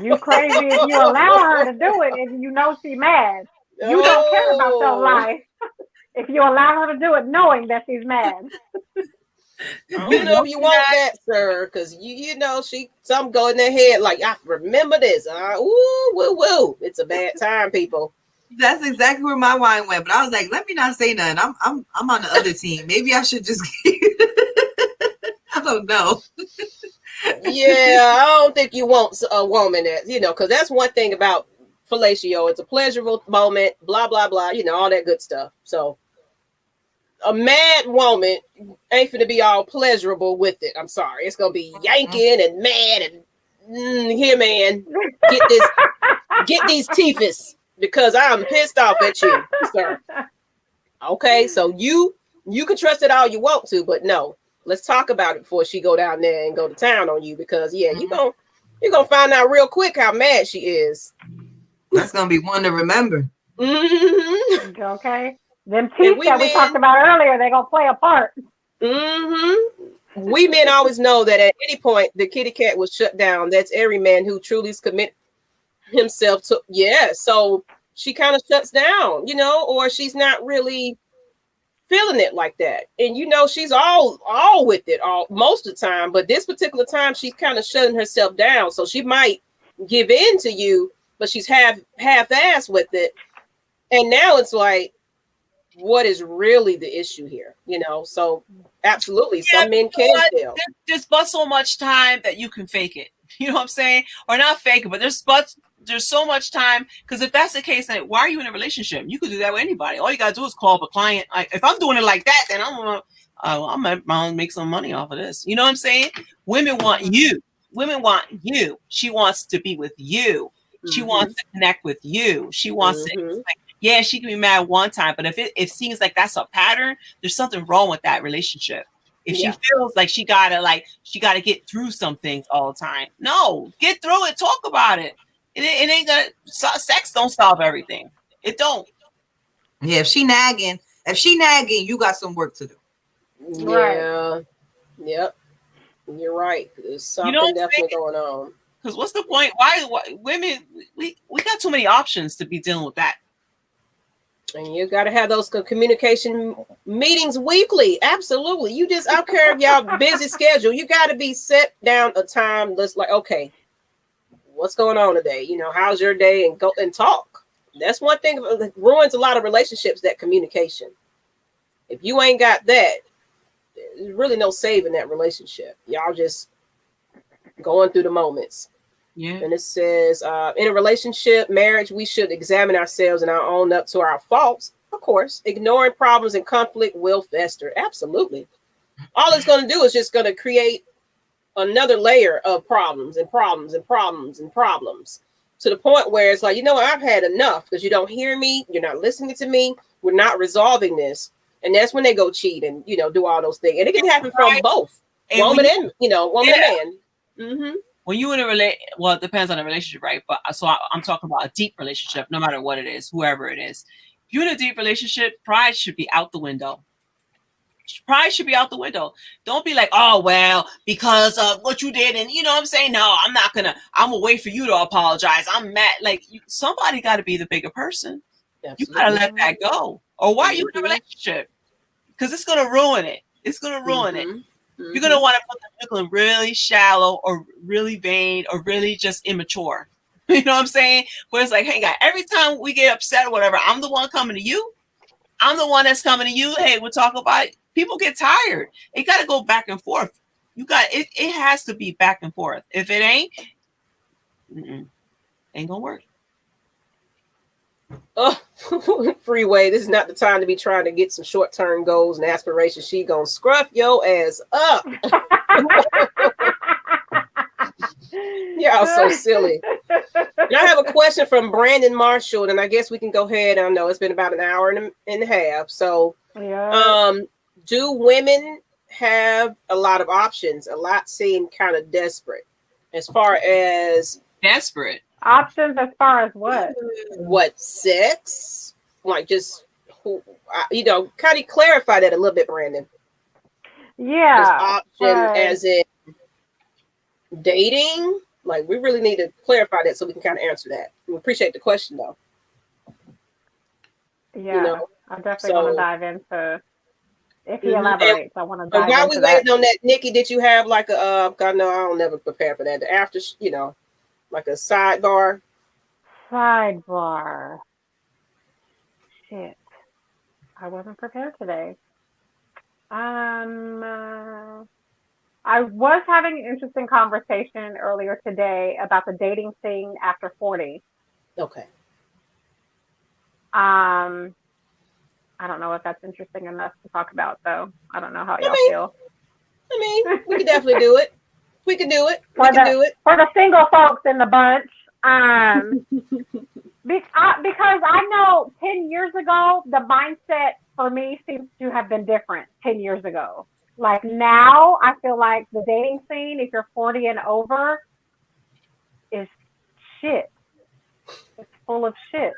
You crazy if you allow her to do it and you know she's mad. You don't care about your life if you allow her to do it knowing that she's mad. I don't know if you want that, sir, because you know some go in their head like, I remember this. Woo. It's a bad time, people. That's exactly where my mind went. But I was like, let me not say nothing. I'm on the other team. Maybe I should just I don't know. Yeah, I don't think you want a woman that, because that's one thing about fellatio. It's a pleasurable moment, blah, blah, blah, all that good stuff. So a mad woman ain't finna be all pleasurable with it. I'm sorry. It's going to be yanking and mad and here, man, get these teethus because I'm pissed off at you, sir. Okay, so you can trust it all you want to, but no. Let's talk about it before she go down there and go to town on you because you're gonna find out real quick how mad she is. That's gonna be one to remember. Mm-hmm. Okay. Them teeth that we talked about earlier, they're gonna play a part. Mm-hmm. We men always know that at any point the kitty cat will shut down. That's every man who truly commit himself to so she kind of shuts down, or she's not really feeling it like that, and she's all with it all most of the time, but this particular time she's kind of shutting herself down, so she might give in to you, but she's half-assed with it, and now it's like, what is really the issue here? So absolutely, some men can tell. There's but so much time that you can fake it. You know what I'm saying? Or not fake it, but there's so much time, because if that's the case, then why are you in a relationship? You could do that with anybody. All you gotta do is call up a client. If I'm doing it like that, then I'm gonna make some money off of this. You know what I'm saying? Women want you. Women want you. She wants to be with you. She wants to connect with you. She wants to. Yeah, she can be mad one time, but if it seems like that's a pattern, there's something wrong with that relationship. If she feels like she gotta get through some things all the time, no, get through it. Talk about it. It ain't gonna. Sex don't solve everything. It don't. Yeah, if she nagging, you got some work to do. Yeah. Yep. You're right. There's something definitely going on. Because what's the point? Why women? We got too many options to be dealing with that. And you got to have those communication meetings weekly. Absolutely. I don't care if y'all busy schedule. You got to be set down a time that's like, okay, what's going on today? How's your day? And go and talk. That's one thing that ruins a lot of relationships, that communication. If you ain't got that, there's really no saving that relationship. Y'all just going through the moments. Yeah. And it says, in a relationship, marriage, we should examine ourselves and own up to our faults. Of course, ignoring problems and conflict will fester. Absolutely. All it's going to do is just going to create another layer of problems and problems and problems and problems, to the point where it's like, I've had enough because you don't hear me. You're not listening to me. We're not resolving this. And that's when they go cheat and, do all those things. And it can happen from both woman and man. Mm-hmm. When you in a well, it depends on the relationship, right? But I'm talking about a deep relationship, no matter what it is, whoever it is. If you're in a deep relationship, pride should be out the window. Pride should be out the window. Don't be like, oh, well, because of what you did. And I'm saying? No, I'm gonna wait for you to apologize. I'm mad. Like, somebody got to be the bigger person. Absolutely. You got to let that go. Or why are you in a relationship? Because it's going to ruin it. It's going to ruin it. You're going to want to put the people really shallow or really vain or really just immature. You know what I'm saying? Where it's like, hey, guys, every time we get upset or whatever, I'm the one coming to you. I'm the one that's coming to you. Hey, we'll talk about it. People get tired. It got to go back and forth. It has to be back and forth. If it ain't going to work. Oh, Freeway, this is not the time to be trying to get some short-term goals and aspirations. She gonna scruff your ass up. Y'all so silly. And I have a question from Brandon Marshall, and I guess we can go ahead. I know it's been about an hour and a half. So, do women have a lot of options? A lot seem kind of desperate as far as desperate. Options as far as what? What, sex? Like, just, kind of clarify that a little bit, Brandon. Yeah. Option as in, dating? Like, we really need to clarify that so we can kind of answer that. We appreciate the question, though. Yeah, you know, I definitely want to dive into. If he elaborates, I want to and dive while into we that. waiting on that, Nikki, did you have like a? God, no, I don't never prepare for that. The after, like a sidebar. Sidebar. Shit, I wasn't prepared today. I was having an interesting conversation earlier today about the dating scene after 40. Okay. I don't know if that's interesting enough to talk about, though. I don't know how y'all feel. I mean, we can definitely do it. We can do it. We can do it. For the single folks in the bunch, because I know 10 years ago, the mindset for me seems to have been different 10 years ago. Like now, I feel like the dating scene, if you're 40 and over, is shit. It's full of shit.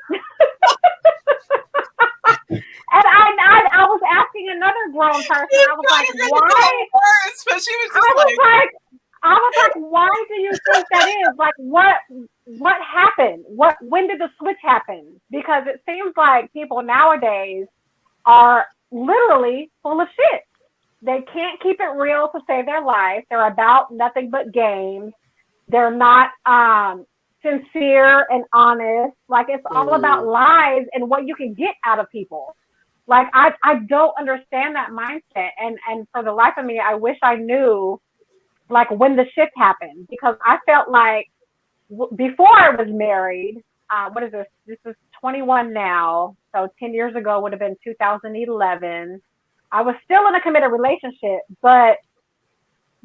And I was asking another grown person, I was like, why? But she was I was like, why do you think that is? Like, what happened? When did the switch happen? Because it seems like people nowadays are literally full of shit. They can't keep it real to save their life. They're about nothing but games. They're not sincere and honest. Like, it's all about lies and what you can get out of people. Like, I don't understand that mindset. And for the life of me, I wish I knew, like, when the shift happened. Because I felt like before I was married, what is this? This is 21 now. So 10 years ago would have been 2011. I was still in a committed relationship. But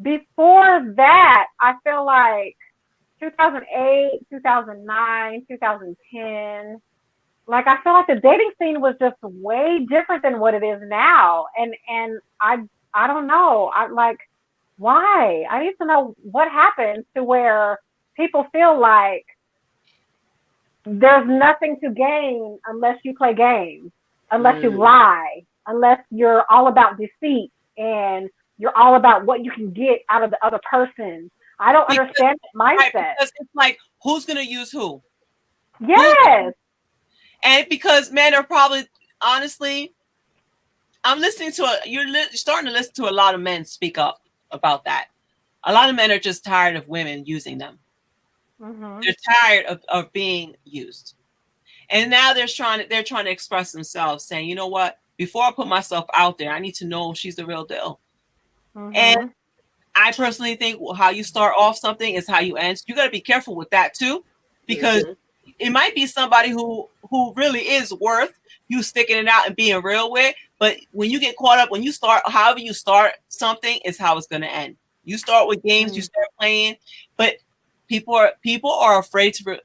before that, I feel like 2008, 2009, 2010, like, I feel like the dating scene was just way different than what it is now. And I don't know. I'm like, why? I need to know what happened to where people feel like there's nothing to gain unless you play games, unless you lie, unless you're all about deceit and you're all about what you can get out of the other person. I don't understand that mindset. Right, because it's like, who's going to use who? Yes. And because men are probably, honestly, I'm listening to you're starting to listen to a lot of men speak up about that. A lot of men are just tired of women using them. Mm-hmm. They're tired of being used. And now they're trying to express themselves, saying, you know what, before I put myself out there, I need to know she's the real deal. Mm-hmm. And I personally think how you start off something is how you end. You got to be careful with that too, because it might be somebody who really is worth you sticking it out and being real with. But when you get caught up, when you start, however you start something is how it's going to end. You start with games, you start playing, but people are afraid to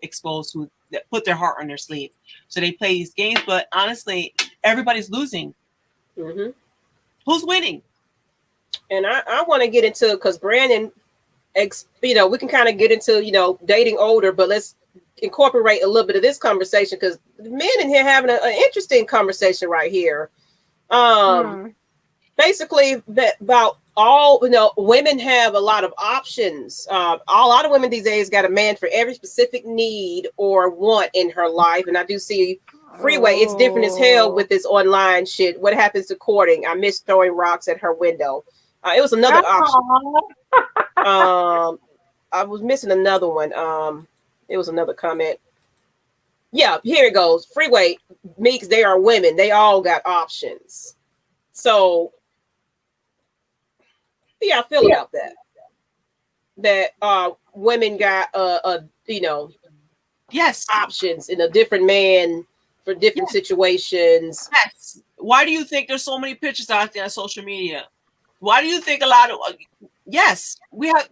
expose who put their heart on their sleeve. So they play these games, but honestly, everybody's losing. Mm-hmm. Who's winning? And I want to get into, because Brandon, we can kind of get into, dating older, but let's incorporate a little bit of this conversation, because men in here having an interesting conversation right here. Basically, that about all, women have a lot of options. A lot of women these days got a man for every specific need or want in her life. And I do see Freeway, it's different as hell with this online shit. What happens to courting? I miss throwing rocks at her window. It was another option. I was missing another one. It was another comment. Yeah, here it goes. Freeway, Meeks, they are women. They all got options. So, yeah, I feel about that. That women got yes, options in a different man for different situations. Yes. Why do you think there's so many pictures out there on social media? Why do you think a lot of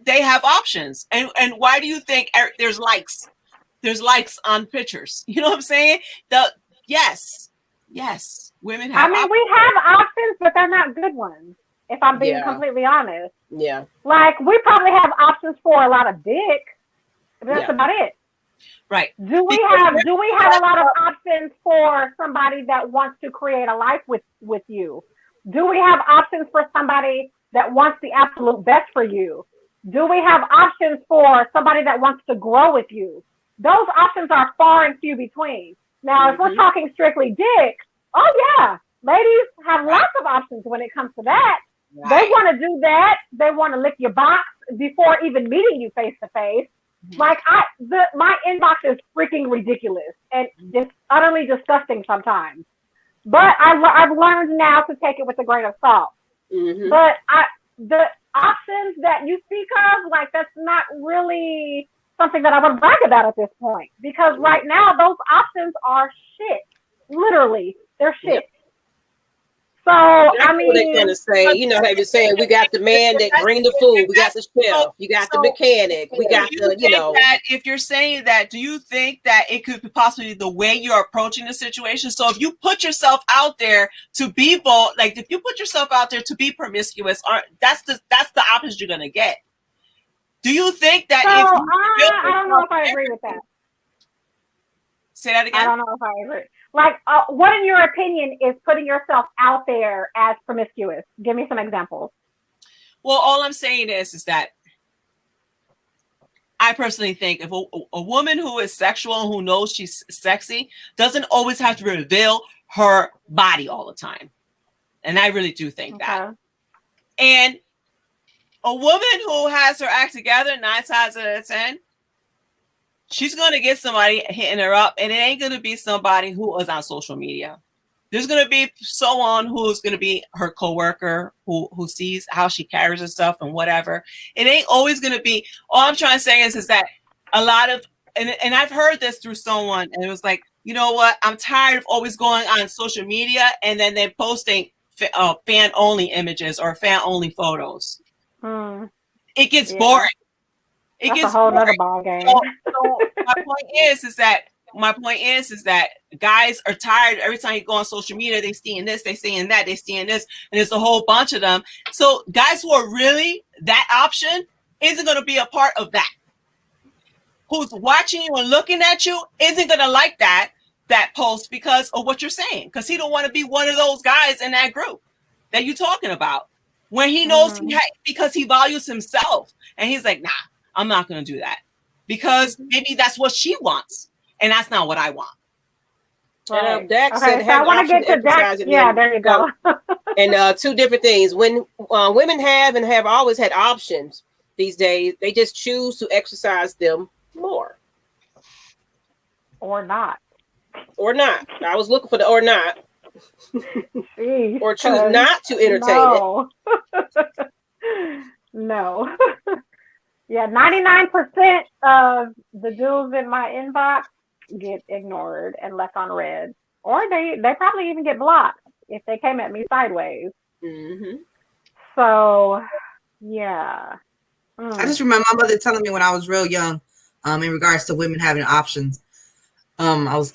they have options, and why do you think there's likes on pictures? You know what I'm saying? Yes, women have. We have options, but they're not good ones. If I'm being completely honest. Yeah. Like, we probably have options for a lot of dick, but that's about it. Right. Do we have a lot of options for somebody that wants to create a life with you? Do we have options for somebody that wants the absolute best for you? Do we have options for somebody that wants to grow with you? Those options are far and few between. Now, if we're talking strictly dick, oh yeah, ladies have lots of options when it comes to that. Right. They want to do that. They want to lick your box before even meeting you face to face. Like my inbox is freaking ridiculous and just utterly disgusting sometimes. But I've learned now to take it with a grain of salt. But the options that you speak of, like, that's not really something that I would brag about at this point, because right now those options are shit. Literally, they're shit. So I mean, what they're gonna say, you know, they were saying we got the man that bring the food, we got the chef, you got the mechanic, we got the, you know. That if you're saying that, do you think that it could be possibly the way you're approaching the situation? So if you put yourself out there to be bold, like if you put yourself out there to be promiscuous, that's the opposite you're gonna get. Do you think that? So, I don't know if I agree with that. Say that again. I don't know if I agree. Like, what in your opinion is putting yourself out there as promiscuous? Give me some examples. Well, all I'm saying is that I personally think if a woman who is sexual, who knows she's sexy, doesn't always have to reveal her body all the time. And I really do think that. And a woman who has her act together 9 times out of 10, she's going to get somebody hitting her up, and it ain't going to be somebody who is on social media. There's going to be someone who's going to be her coworker who sees how she carries herself and whatever. It ain't always going to be. All I'm trying to say is that a lot of, and I've heard this through someone, and it was like, you know what? I'm tired of always going on social media and then they're posting fan only images or fan only photos. It gets boring. It That's gets a whole boring. other ball game. So my point is that guys are tired. Every time you go on social media, they seeing this, they seeing that, they seeing this, and there's a whole bunch of them. So guys who are really that option isn't going to be a part of that. Who's watching you and looking at you isn't going to like that post because of what you're saying, because he don't want to be one of those guys in that group that you're talking about. When he knows because he values himself, and he's like, nah, I'm not going to do that because maybe that's what she wants, and that's not what I want. And Dax said, so I want to get to Dax. Yeah, there you go. And two different things. When women have always had options these days, they just choose to exercise them more. Or not. Or not. I was looking for the or not. Jeez, or choose not to entertain it. No. Yeah, 99% of the dudes in my inbox get ignored and left on red. Or they probably even get blocked if they came at me sideways. So, yeah. I just remember my mother telling me when I was real young, in regards to women having options. I was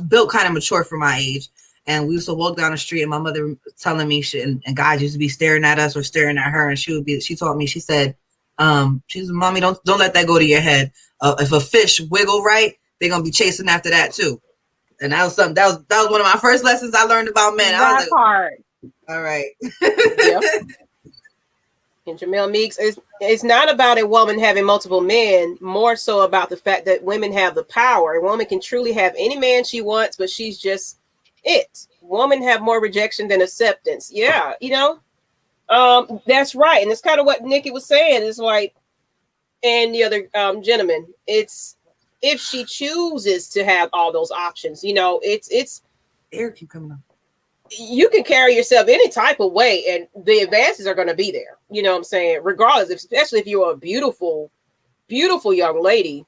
built kind of mature for my age. And we used to walk down the street, and my mother was telling me, and guys used to be staring at us or staring at her. And she told me, she said, Mommy, don't let that go to your head. If a fish wiggle right, they're going to be chasing after that too. And that was something, that was one of my first lessons I learned about men. I was like, part. All right. Yep. And Jamel Meeks, it's not about a woman having multiple men, more so about the fact that women have the power. A woman can truly have any man she wants, but she's just it. Women have more rejection than acceptance. Yeah, that's right. And it's kind of what Nikki was saying. It's like, and the other gentleman, it's if she chooses to have all those options, it's air keep coming up. You can carry yourself any type of way and the advances are going to be there. You know what I'm saying? Regardless, especially if you're a beautiful, beautiful young lady,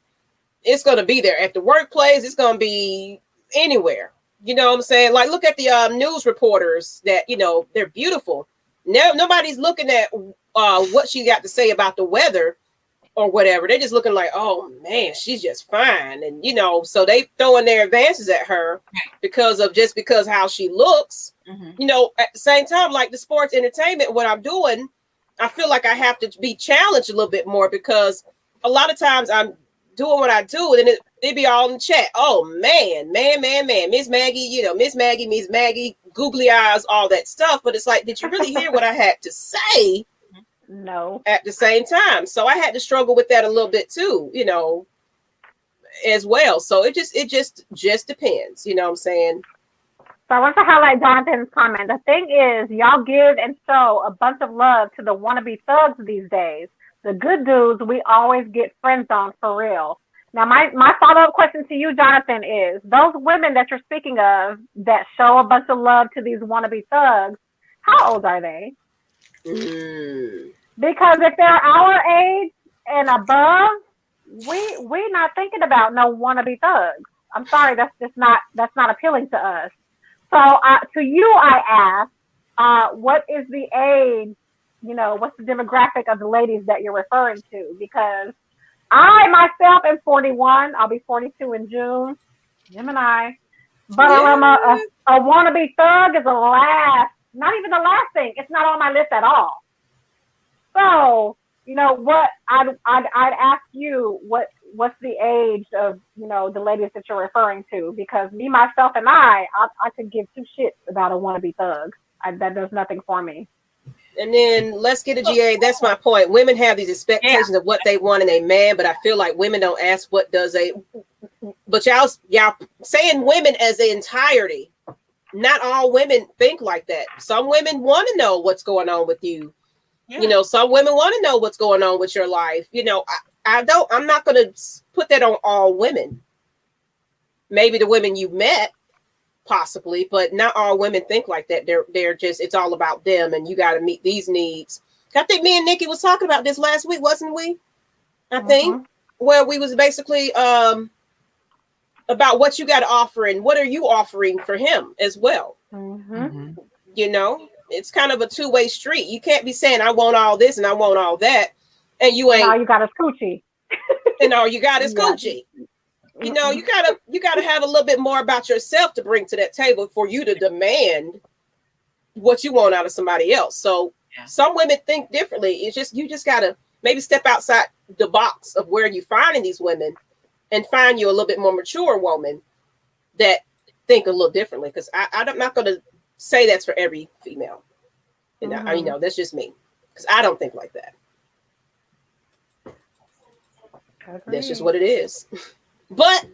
it's going to be there at the workplace. It's going to be anywhere. You know what I'm saying? Like, look at the news reporters that, they're beautiful. Nobody's looking at what she got to say about the weather or whatever. They're just looking like, oh man, she's just fine. And, so they throwing their advances at her because how she looks, at the same time, like the sports entertainment, what I'm doing, I feel like I have to be challenged a little bit more because a lot of times I'm doing what I do and then it be all in the chat. Oh man, Miss Maggie, Miss Maggie googly eyes, all that stuff. But it's like, did you really hear what I had to say? No. At the same time. So I had to struggle with that a little bit too, as well. So it just depends, you know what I'm saying? So I want to highlight Jonathan's comment. The thing is, y'all give and show a bunch of love to the wannabe thugs these days. The good dudes, we always get friend zoned for real. Now, my follow-up question to you, Jonathan, is those women that you're speaking of that show a bunch of love to these wannabe thugs, how old are they? Because if they're our age and above, we not thinking about no wannabe thugs. I'm sorry, that's not appealing to us. So to you, I ask, what is the age? What's the demographic of the ladies that you're referring to? Because I myself am 41. I'll be 42 in June. Gemini. But a wannabe thug is not even the last thing. It's not on my list at all. So, what I'd ask you, what's the age of, the ladies that you're referring to? Because me, myself, and I could give two shits about a wannabe thug. That does nothing for me. And then let's get a GA. That's my point. Women have these expectations of what they want in a man, but I feel like women don't ask what does but y'all saying women as the entirety. Not all women think like that. Some women want to know what's going on with you. Yeah. Some women want to know what's going on with your life. I'm not going to put that on all women. Maybe the women you met, possibly, but not all women think like that. They're just, it's all about them, and you got to meet these needs. I think me and Nikki was talking about this last week, wasn't we? I think where we was basically about what you got to offer and what are you offering for him as well. It's kind of a two-way street. You can't be saying I want all this and I want all that, and you ain't. All you got is coochie. And all you got is coochie. You gotta have a little bit more about yourself to bring to that table for you to demand what you want out of somebody else. So some women think differently. It's just you just gotta maybe step outside the box of where you're finding these women and find you a little bit more mature woman that think a little differently. Because I'm not gonna say that's for every female. That's just me. Because I don't think like that. That's just what it is. But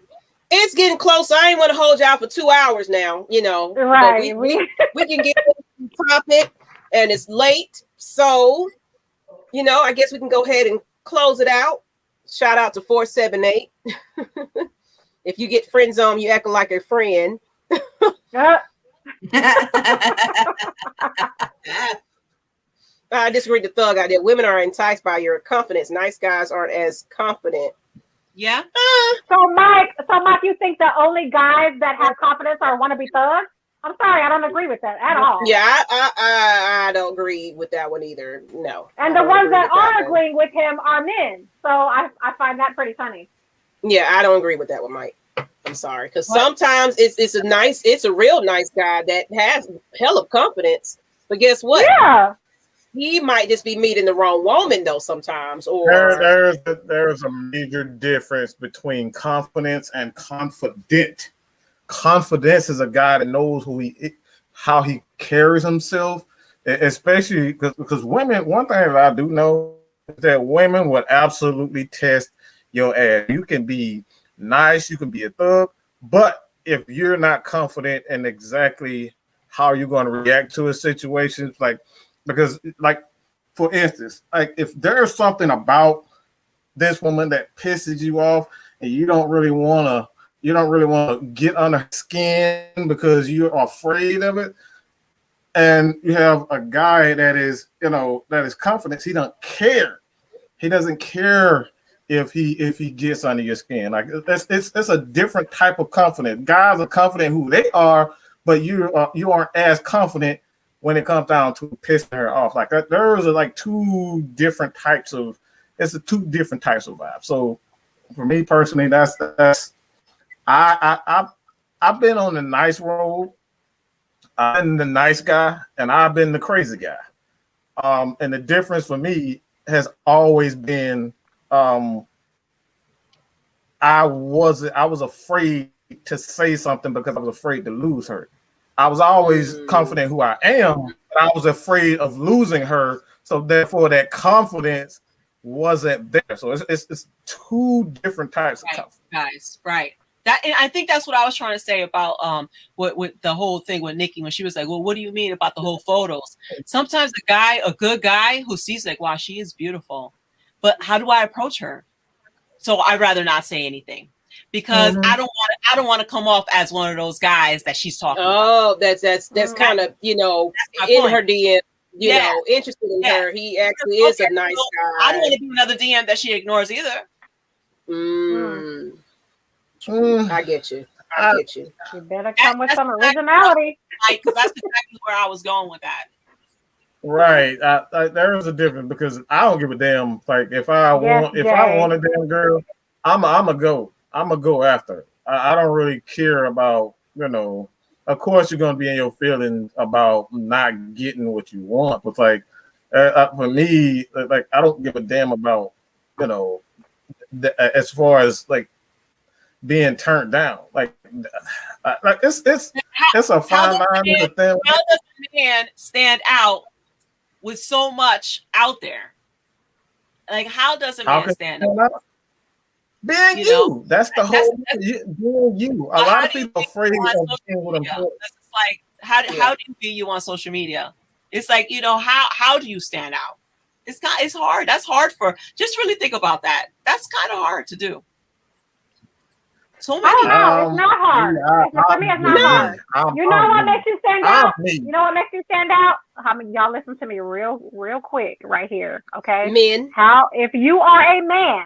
it's getting close. I ain't want to hold y'all for 2 hours now, Right. But we can get to the topic, and it's late. So, I guess we can go ahead and close it out. Shout out to 478. If you get friend zone, you acting like a friend. I disagree with the thug idea. Women are enticed by your confidence. Nice guys aren't as confident. Yeah. So Mike, you think the only guys that have confidence are wannabe thugs? I'm sorry, I don't agree with that at all. Yeah, I don't agree with that one either. No. And the ones that are agreeing with him are men. So I find that pretty funny. Yeah, I don't agree with that one, Mike. I'm sorry, because sometimes it's a real nice guy that has hella confidence. But guess what? Yeah. He might just be meeting the wrong woman though sometimes. Or there's a major difference between confidence and confident. Confidence is a guy that knows how he carries himself, especially because women. One thing that I do know is that women would absolutely test your ass. You can be nice, you can be a thug, but if you're not confident in exactly how you're going to react to a situation, because for instance, if there's something about this woman that pisses you off and you don't really want to get under her skin because you're afraid of it, and you have a guy that is confident, he doesn't care. He doesn't care if he gets under your skin. It's a different type of confidence. Guys are confident who they are, but you aren't as confident when it comes down to pissing her off. There's two different types of vibes. So for me personally, that's I've been on the nice road. I've been the nice guy, and I've been the crazy guy. And the difference for me has always been I was afraid to say something because I was afraid to lose her. I was always confident who I am, but I was afraid of losing her. So therefore, that confidence wasn't there. So it's two different types of confidence. Guys, right. That, and I think that's what I was trying to say about with the whole thing with Nikki when she was like, well, what do you mean about the whole photos? Sometimes a good guy who sees like, wow, she is beautiful, but how do I approach her? So I'd rather not say anything because I don't want to come off as one of those guys that she's talking about. That's kind of, you know, in point. Her DM, you know, interested in her. He actually is a nice guy. I don't want to be another DM that she ignores either. I get you. You better come with some originality. Because that's exactly where I was going with that. Right. There is a difference because I don't give a damn. Like if I want a damn girl, I'm a go after her. I don't really care about, you know. Of course, you're gonna be in your feelings about not getting what you want, but like for me, like I don't give a damn about, you know, as far as like being turned down. Like it's a fine line. How does a man stand out with so much out there? Like, how does a man stand out? Being you. That's the whole being you. A lot of people are afraid of being what I'm doing. It's like, how do you view you on social media? It's like, you know, how do you stand out? It's hard. That's hard just really think about that. That's kind of hard to do. So many. I don't know. It's not hard. For me, it's not hard. You know what makes you stand out? You know what makes you stand out? How many y'all listen to me real quick right here, okay? Men. If you are a man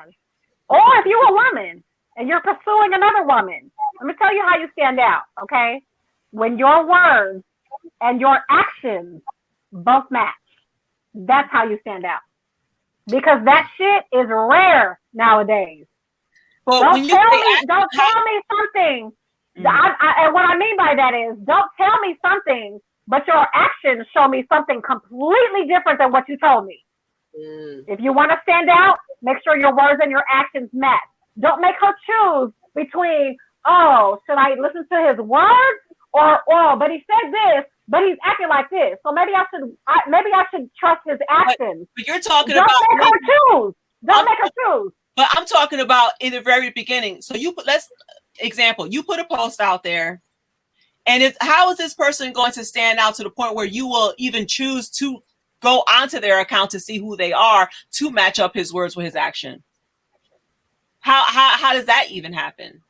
or if you're a woman and you're pursuing another woman, let me tell you how you stand out, okay? When your words and your actions both match, that's how you stand out. Because that shit is rare nowadays. Well, don't tell me something. And what I mean by that is, don't tell me something, but your actions show me something completely different than what you told me. If you want to stand out, make sure your words and your actions match. Don't make her choose between, should I listen to his words or, but he said this, but he's acting like this. So maybe I should trust his actions. But you're talking Don't about. Make her choose. Don't make her choose. But I'm talking about in the very beginning. So you put a post out there, and how is this person going to stand out to the point where you will even choose to go onto their account to see who they are to match up his words with his action? How does that even happen?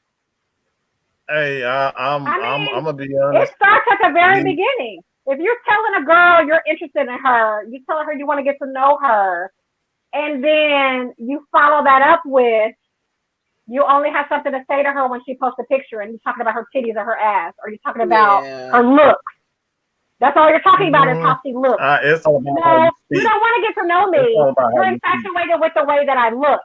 Hey, I'm gonna be honest. It starts at the very beginning. If you're telling a girl you're interested in her, you tell her you want to get to know her. And then you follow that up with, you only have something to say to her when she posts a picture and you're talking about her titties or her ass, or you're talking about her looks. That's all you're talking about is how she looks. It's all about no, you don't want to get to know me. You're infatuated with the way that I look.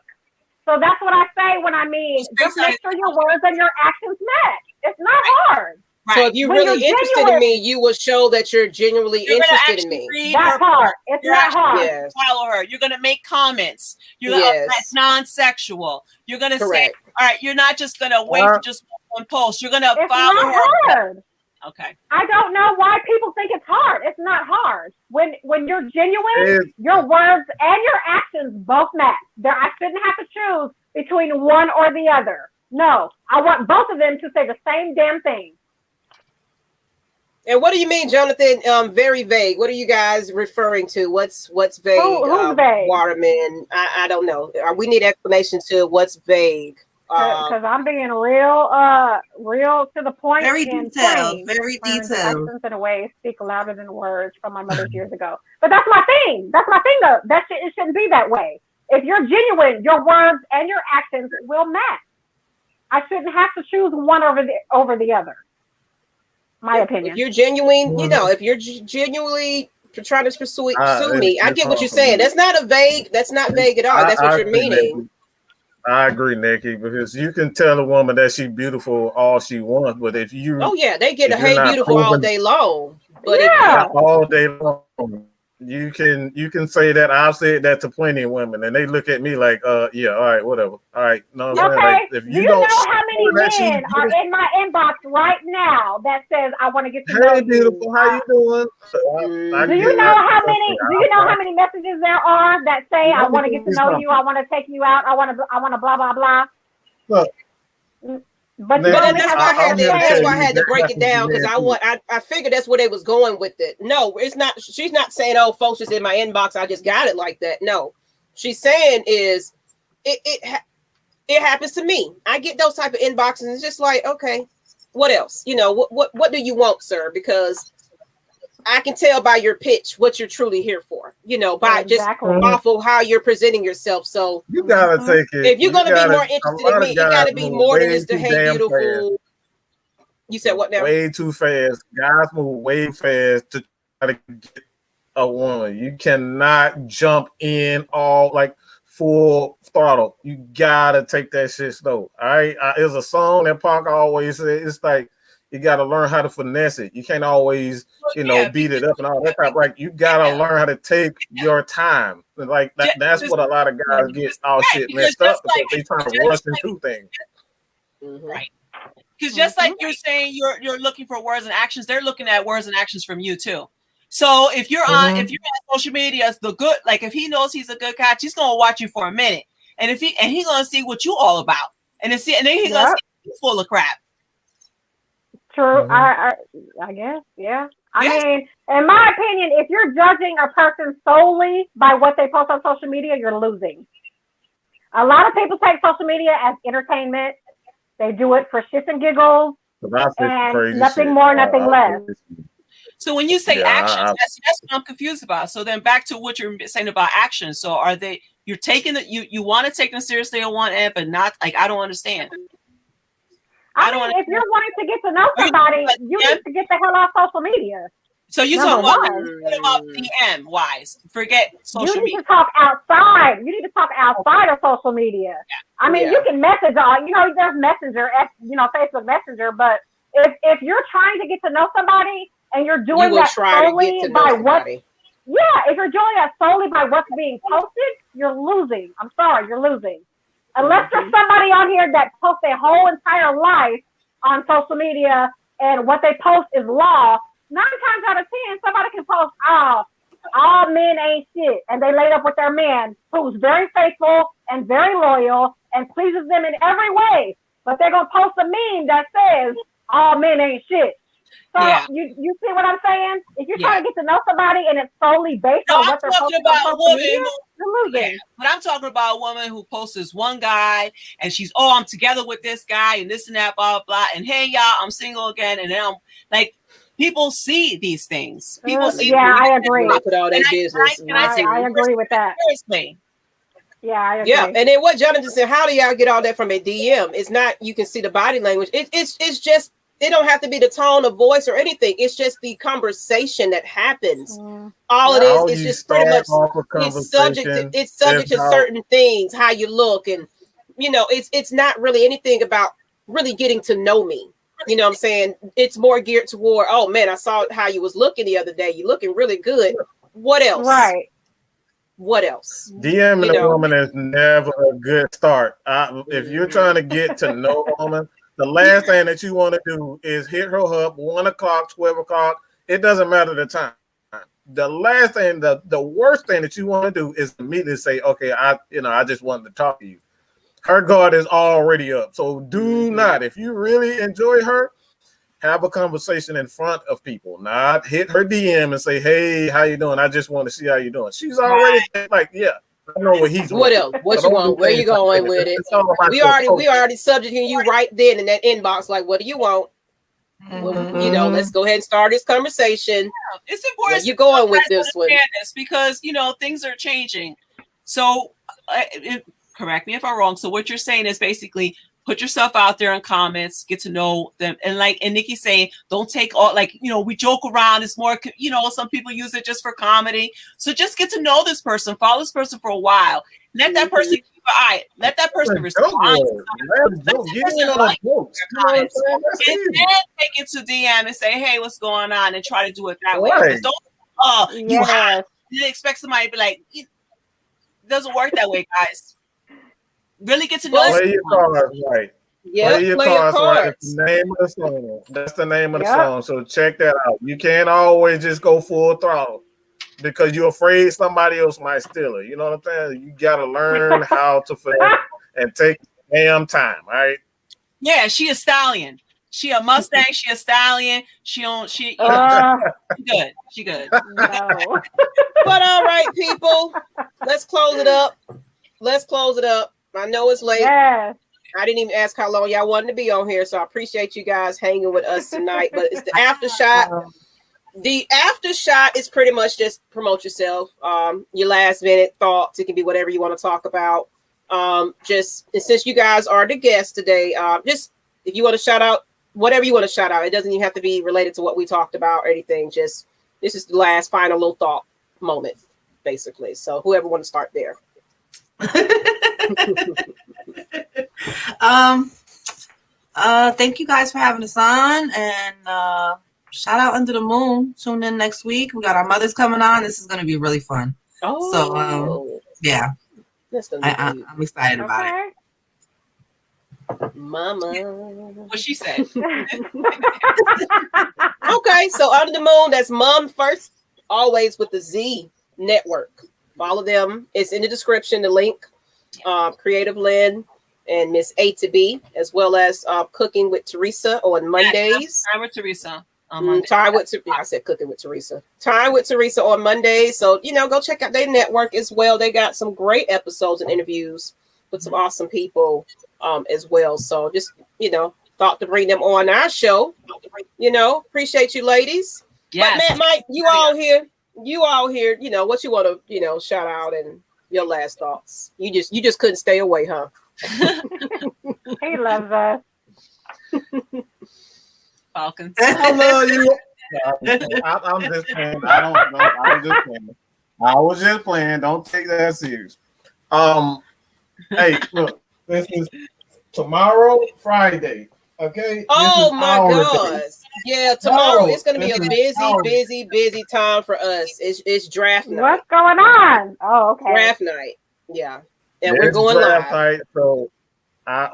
So that's what I say when I mean, just make sure your words and your actions match. It's not hard. Right. So if you're really interested in me, you will show that you're genuinely interested in me. That's hard. It's not hard. Yes. Follow her. You're gonna make comments. You're gonna that's non-sexual. You're gonna say, all right, you're not just gonna wait for just one post. You're gonna follow her. Hard. Okay. I don't know why people think it's hard. It's not hard. When you're genuine, your words and your actions both match. I shouldn't have to choose between one or the other. No, I want both of them to say the same damn thing. And what do you mean, Jonathan? Very vague. What are you guys referring to? What's vague? Who's vague? Waterman. I don't know. We need explanation to what's vague. Because I'm being real to the point. Very detailed. Very detailed. Actions and ways speak louder than words from my mother's years ago. But that's my thing. That's my thing, though. It shouldn't be that way. If you're genuine, your words and your actions will match. I shouldn't have to choose one over the other. My opinion. If you're genuine, if you're genuinely trying to pursue me, I get what you're saying. That's not vague at all. That's what you're meaning. I agree, Nikki, because you can tell a woman that she's beautiful all she wants, but if you they get a hey beautiful all day long. But all day long. You can say that. I've said that to plenty of women, and they look at me like, yeah, all right, whatever. All right, no. Okay. Like, if Do you know how many men are in my inbox right now that says I want to get to know you? Hey, beautiful, how you doing? Do you know how many messages there are that say I want to get to know you? I want to take you out. I want to blah blah blah. Look. But that's why I had to break it down, because I figured that's where they was going with it. No, it's not. She's not saying, "Oh, folks, just in my inbox, I just got it like that." No, she's saying is it happens to me. I get those type of inboxes, and it's just like, okay, what else? You know, what do you want, sir? Because I can tell by your pitch what you're truly here for, you know, by just off of how you're presenting yourself. So you gotta take it. If you're gonna be more interested in me, you gotta be more than just the hey beautiful. Fast. You said what now? Way too fast. Guys move way fast to try to get a woman. You cannot jump in all like full throttle. You gotta take that shit slow. All right. There's a song that Parker always said. It's like, you got to learn how to finesse it. You can't always, beat it up and all that type. Like, you got to learn how to take your time. Like that's what a lot of guys get all shit messed up because they trying to rush into things. Right. Because just like you're saying, you're looking for words and actions. They're looking at words and actions from you too. So if you're on social media, it's the good. Like if he knows he's a good catch, he's gonna watch you for a minute, and he's gonna see what you all about, and then he's gonna see you full of crap. True. I guess, yeah. I mean, in my opinion, if you're judging a person solely by what they post on social media, you're losing. A lot of people take social media as entertainment. They do it for shits and giggles, and nothing more, nothing less. So when you say actions, that's what I'm confused about. So then back to what you're saying about actions. So you're taking it, you want to take them seriously on one end, but not like, I don't understand. I mean, if you're wanting to get to know somebody, you need to get the hell off social media. So you talk about DM wise. Forget social media. You need to talk outside. You need to talk outside of social media. Yeah. I mean, you can message on, there's Messenger, Facebook Messenger, but if you're trying to get to know somebody and you're doing that solely by if you're doing that solely by what's being posted, you're losing. I'm sorry, you're losing. Unless there's somebody on here that posts their whole entire life on social media and what they post is law, 9 times out of 10, somebody can post, all men ain't shit. And they laid up with their man who's very faithful and very loyal and pleases them in every way. But they're going to post a meme that says, all men ain't shit. So you see what I'm saying? If you're trying to get to know somebody and it's solely based on what they're posting on social media, you're losing. But I'm talking about a woman who posts this one guy and she's, I'm together with this guy and this and that, blah, blah, blah. And hey, y'all, I'm single again. And then I'm like, people see these things. People see. Yeah, I agree. Put all that business. I agree with that. Seriously. Yeah, I agree. Yeah, and then what Jonathan said, how do y'all get all that from a DM? It's not, you can see the body language. It's just, it don't have to be the tone of voice or anything. It's just the conversation that happens. All it is just pretty much it's subject to certain things, how you look, and it's not really anything about really getting to know me. You know what I'm saying? It's more geared toward, oh man, I saw how you was looking the other day. You're looking really good. What else? Right. What else? DMing a woman is never a good start. If you're trying to get to know a woman, the last thing that you want to do is hit her up 1 o'clock, 12 o'clock. It doesn't matter the time. The last thing, the worst thing that you want to do is immediately say, okay, I just wanted to talk to you. Her guard is already up. So do not, if you really enjoy her, have a conversation in front of people, not hit her DM and say, hey, how you doing? I just want to see how you're doing. She's already like, I know what he's doing. What else? What you want? Where you going with it? We already subjecting you right then in that inbox. Like, what do you want? Well, let's go ahead and start this conversation. It's important. Where you going with this one? Because things are changing. So, correct me if I'm wrong. So, what you're saying is basically put yourself out there in comments, get to know them, and Nikki saying, don't take all we joke around. It's more some people use it just for comedy. So just get to know this person, follow this person for a while. Let that person keep an eye. Let that person respond. And then take it to DM and say, hey, what's going on? And try to do it that way. Don't You expect somebody to be like, it doesn't work that way, guys. Really get to know. Play your cards right. Play your cards right. It's the name of the song. That's the name of the song. So check that out. You can't always just go full throttle because you're afraid somebody else might steal it. You know what I'm saying? You got to learn how to play and take damn time. All right. Yeah, she a stallion. She a Mustang. She a stallion. She good. She good. No. But all right, people, let's close it up. I know it's late. Yes. I didn't even ask how long y'all wanted to be on here, so I appreciate you guys hanging with us tonight. But it's the after shot. The after shot is pretty much just promote yourself. Your last minute thoughts. It can be whatever you want to talk about. Just since you guys are the guests today, just if you want to shout out whatever you want to shout out. It doesn't even have to be related to what we talked about or anything. Just this is the last final little thought moment, basically. So whoever want to start there. Thank you guys for having us on, and shout out Under the Moon. Tune in next week. We got our mothers coming on. This is going to be really fun. Yeah, I'm excited about it. Mama, what she said. Okay, so Under the Moon, that's Mom First Alwayz with the Z Network. Follow them. It's in the description, the link. Creative Lynn and Miss A to B, as well as Cooking with Teresa on Mondays. Time with Teresa. I said Cooking with Teresa. Time with Teresa on Mondays. So, go check out their network as well. They got some great episodes and interviews with some awesome people as well. So just, thought to bring them on our show. Appreciate you ladies. Yes. But Mike, you all here, what you want to, shout out and your last thoughts. You just couldn't stay away, huh? He loves us. Falcons. I love you. I'm just playing. I don't know. I was just playing. Don't take that serious. Hey, look, this is tomorrow, Friday. Okay. Oh my gosh. Yeah, tomorrow it's going to be a busy time for us. It's draft night. What's going on? Oh, okay. Draft night. Yeah. And we're going live. Night, so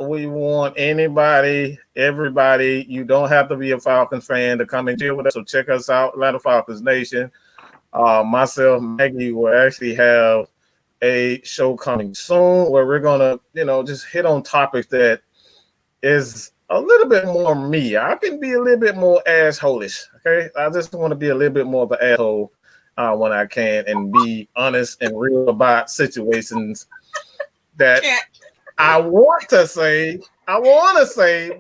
we want everybody. You don't have to be a Falcons fan to come and chill with us. So check us out, Atlanta Falcons Nation. Myself, Maggie will actually have a show coming soon where we're going to, just hit on topics that is a little bit more me. I can be a little bit more asshole-ish, okay? I just want to be a little bit more of an asshole when I can and be honest and real about situations that I want to say,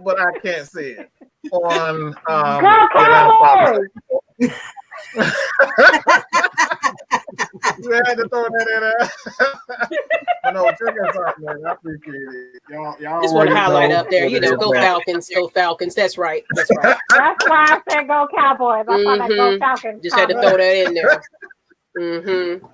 but I can't say it on You had to throw that in there. No, check us out, man. I appreciate it. Y'all just want to highlight up there, go Falcons, go Falcons. That's right. That's why I said go Cowboys. I thought that go Falcons. Just had to throw that in there. Mm-hmm.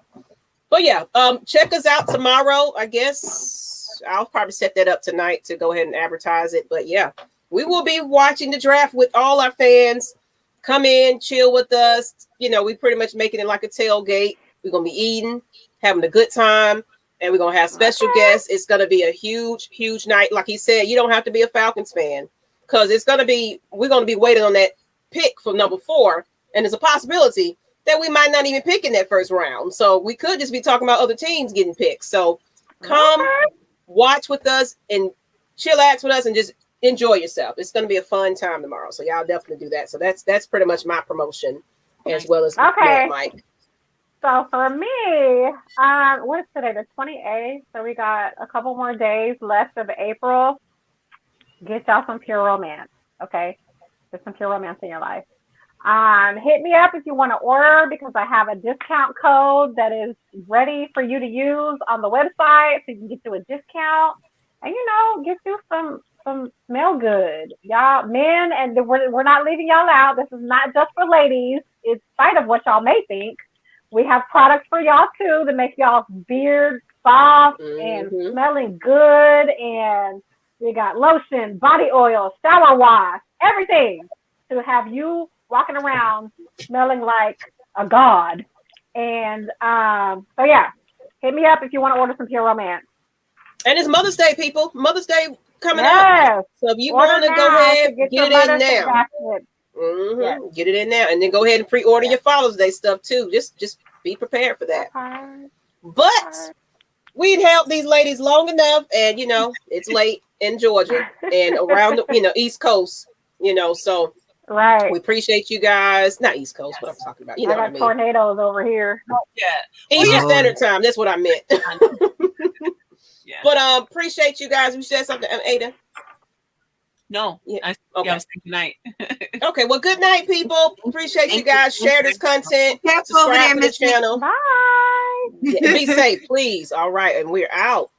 But yeah, check us out tomorrow. I guess I'll probably set that up tonight to go ahead and advertise it. But yeah, we will be watching the draft with all our fans. Come in, chill with us. We pretty much making it like a tailgate. We're going to be eating, having a good time, and we're going to have special guests. It's going to be a huge, huge night. Like he said, you don't have to be a Falcons fan because we're going to be waiting on that pick for number 4. And there's a possibility that we might not even pick in that first round. So we could just be talking about other teams getting picked. So come watch with us and chillax with us and just enjoy yourself. It's going to be a fun time tomorrow. So y'all definitely do that. So that's pretty much my promotion as well as Mike. So for me, what's today? The 28th. So we got a couple more days left of April. Get y'all some pure romance. Okay. There's some pure romance in your life. Hit me up if you want to order because I have a discount code that is ready for you to use on the website so you can get you a discount and, get you some smell good. Y'all, men, and we're not leaving y'all out. This is not just for ladies. In spite of what y'all may think. We have products for y'all too that make y'all's beard soft and smelling good. And we got lotion, body oil, shower wash, everything to have you walking around smelling like a god. And so yeah, hit me up if you want to order some Pure Romance. And it's Mother's Day, people. Mother's Day coming Yes. up. So if you want to go ahead, get it in now. Yes. Get it in now, and then go ahead and pre-order your Father's Day stuff too. Just be prepared for that. But we'd held these ladies long enough, and you know it's late in Georgia and around the East Coast. So right. We appreciate you guys. Not East Coast, but I'm talking about. You know I got what I mean. Tornadoes over here. Yeah, Eastern Standard Time. That's what I meant. Yeah. But appreciate you guys. You said something, Ada? No. Yeah. Okay. I was saying good night. Okay. Well, good night, people. Appreciate you guys. Share this content. Over there, Subscribe to the channel. Bye. Yeah, be safe, please. All right, and we're out.